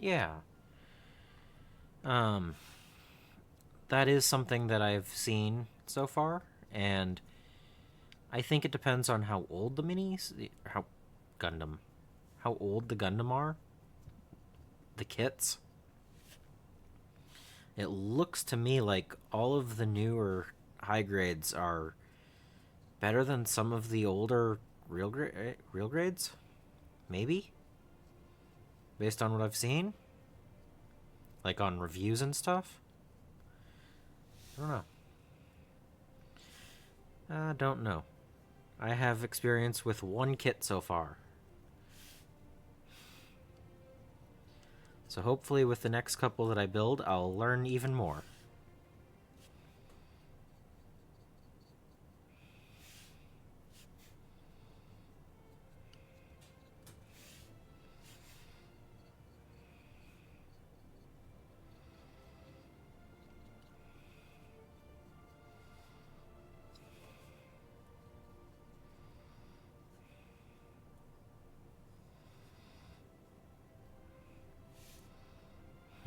S1: yeah. That is something that I've seen so far, and I think it depends on how old the minis, how old the Gundam are, the kits. It looks to me like all of the newer high grades are better than some of the older real grades, maybe, based on what I've seen, like on reviews and stuff. I don't know. I don't know. I have experience with one kit so far. So hopefully with the next couple that I build, I'll learn even more.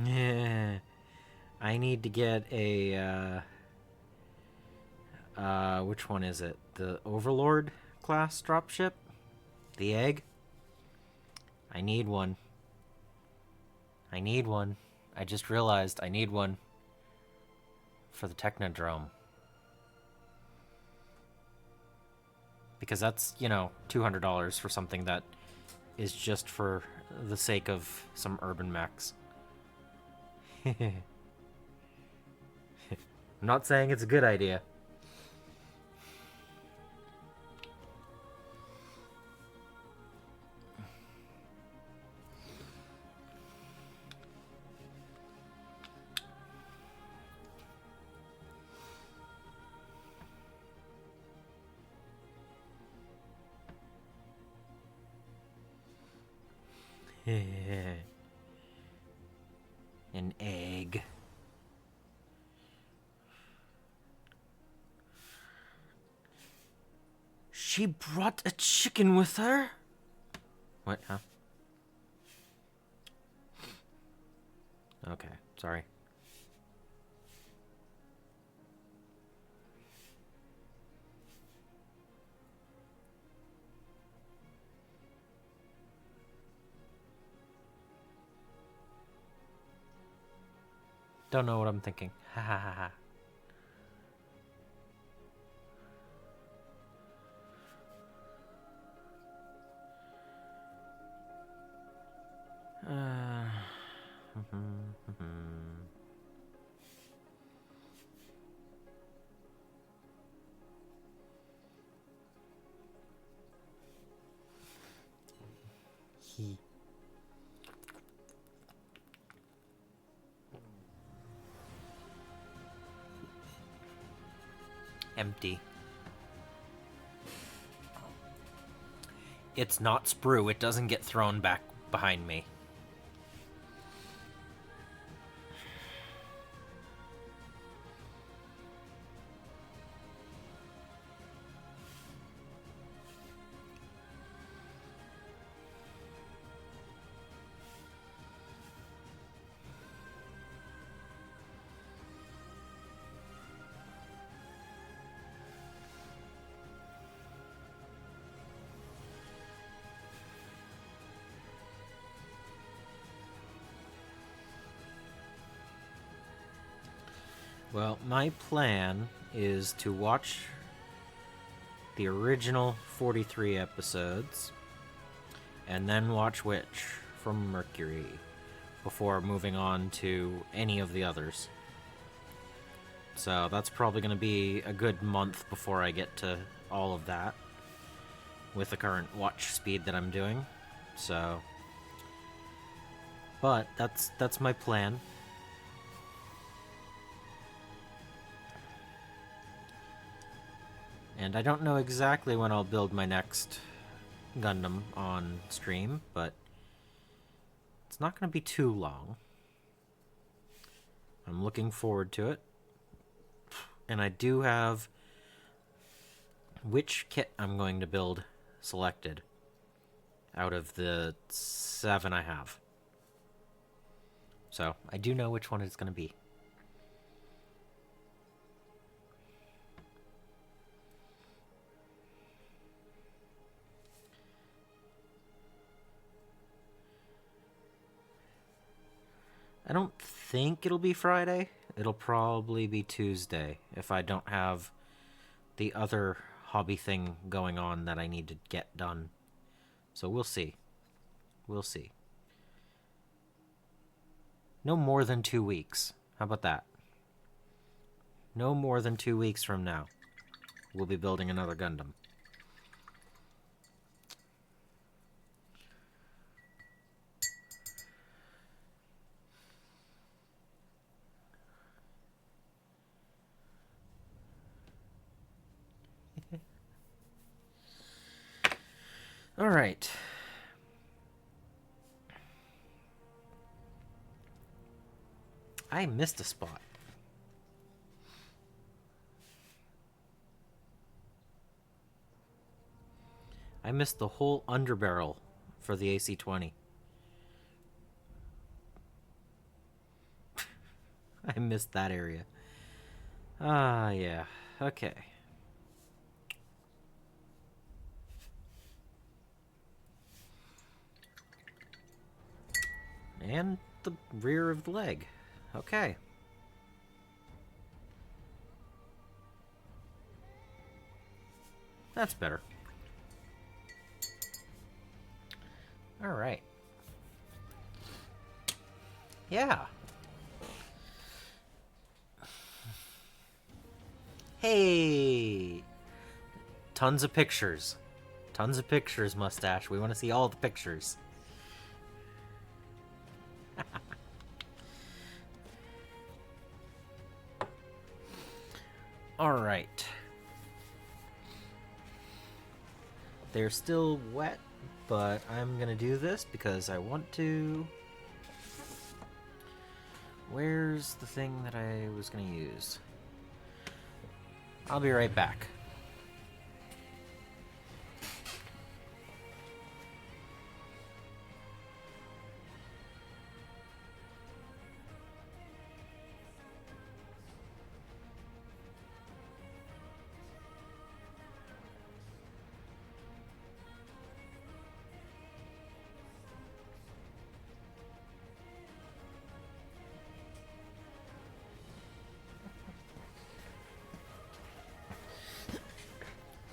S1: Yeah. I need to get a which one is it? The Overlord class dropship? The egg? I need one. I need one. I just realized I need one for the Technodrome. Because that's, $200 for something that is just for the sake of some Urbanmechs. I'm not saying it's a good idea. An egg. She brought a chicken with her? What, huh? Okay, sorry. Don't know what I'm thinking. Ha ha ha ha. He. Empty. It's not sprue. It doesn't get thrown back behind me. Well, my plan is to watch the original 43 episodes and then watch Witch from Mercury before moving on to any of the others. So that's probably going to be a good month before I get to all of that with the current watch speed that I'm doing. So, but that's my plan. And I don't know exactly when I'll build my next Gundam on stream, but it's not going to be too long. I'm looking forward to it. And I do have which kit I'm going to build selected out of the 7 I have. So I do know which one it's going to be. I don't think it'll be Friday. It'll probably be Tuesday if I don't have the other hobby thing going on that I need to get done. So we'll see. We'll see. No more than 2 weeks. How about that? No more than 2 weeks from now, we'll be building another Gundam. All right. I missed a spot. I missed the whole underbarrel for the AC-20. I missed that area. Ah, yeah. Okay. And the rear of the leg. Okay. That's better. Alright. Yeah. Hey! Tons of pictures. Tons of pictures, Mustache. We want to see all the pictures. Alright. They're still wet, but I'm gonna do this because I want to. Where's the thing that I was gonna use? I'll be right back.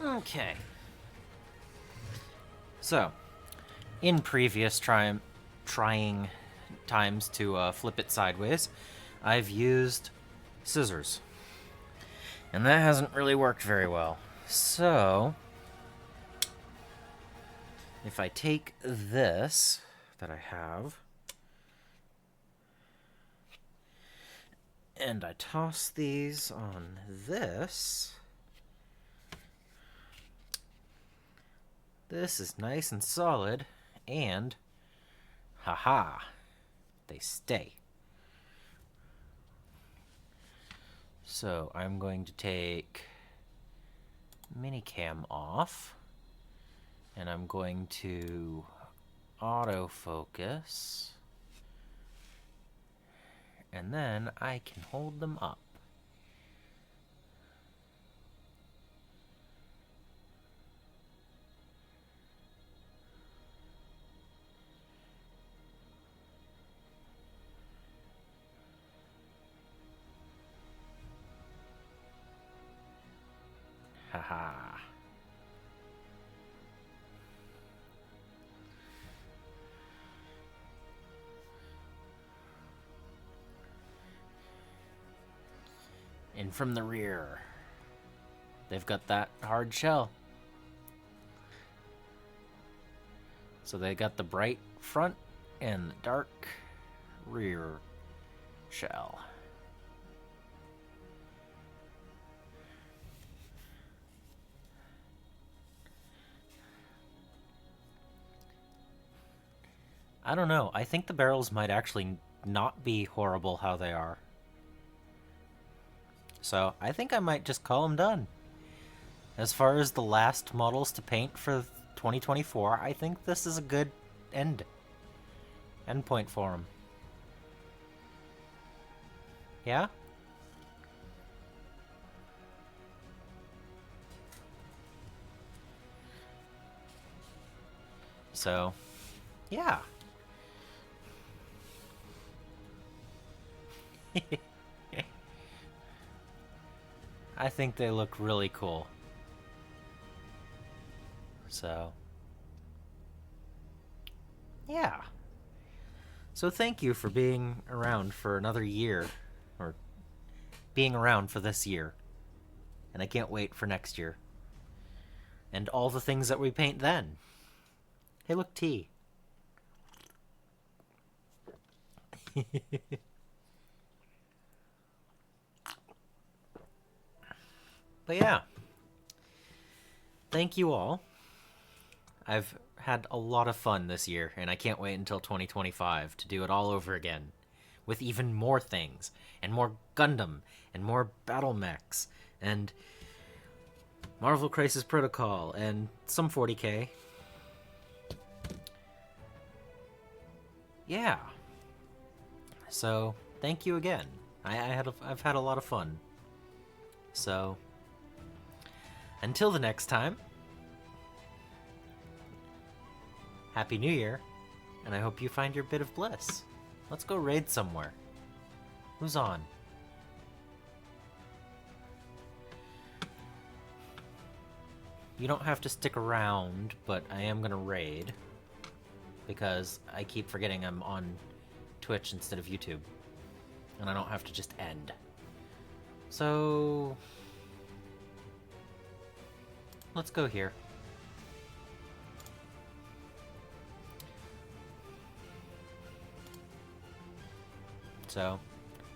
S1: Okay. So, in previous trying times to flip it sideways, I've used scissors. And that hasn't really worked very well. So, if I take this that I have, and I toss these on this, this is nice and solid, and haha, they stay. So I'm going to take minicam off, and I'm going to autofocus, and then I can hold them up. Haha. And from the rear, they've got that hard shell. So they got the bright front and the dark rear shell. I don't know. I think the barrels might actually not be horrible how they are. So I think I might just call them done. As far as the last models to paint for 2024, I think this is a good end point for them. Yeah? So, yeah. I think they look really cool. So, yeah. So thank you for being around for another year, or being around for this year. And I can't wait for next year. And all the things that we paint then. Hey, look, tea. But yeah. Thank you all. I've had a lot of fun this year, and I can't wait until 2025 to do it all over again. With even more things, and more Gundam, and more Battlemechs, and Marvel Crisis Protocol, and some 40k. Yeah. So, thank you again. I've had a lot of fun. So, until the next time, Happy New Year, and I hope you find your bit of bliss. Let's go raid somewhere. Who's on? You don't have to stick around, but I am gonna raid. Because I keep forgetting I'm on Twitch instead of YouTube. And I don't have to just end. So, let's go here. So,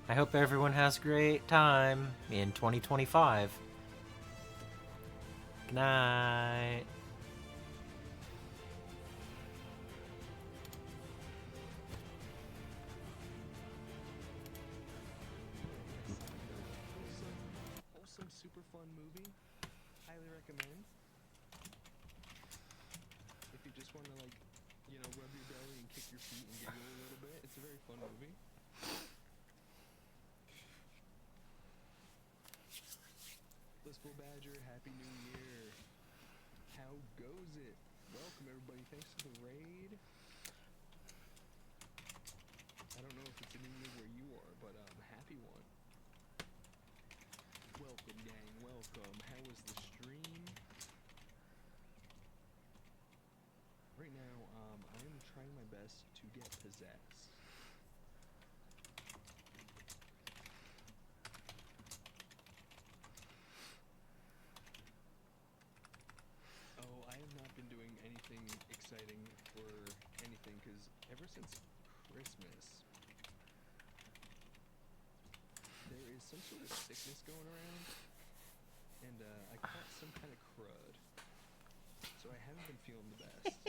S1: I hope everyone has a great time in 2025. Good night.
S2: fun movie. Highly recommend. If you just want to, like, you know, rub your belly and kick your feet and giggle a little bit, it's a very fun movie. Blissful Badger, Happy New Year. How goes it? Welcome, everybody. Thanks for the raid. I don't know if it's a new year where you are, but happy one. Welcome, gang. Welcome. How was the stream? Right now, I am trying my best to get possessed. Oh, I have not been doing anything exciting for anything, because ever since Christmas, there is some sort of sickness going around, and I caught some kind of crud, so I haven't been feeling the best.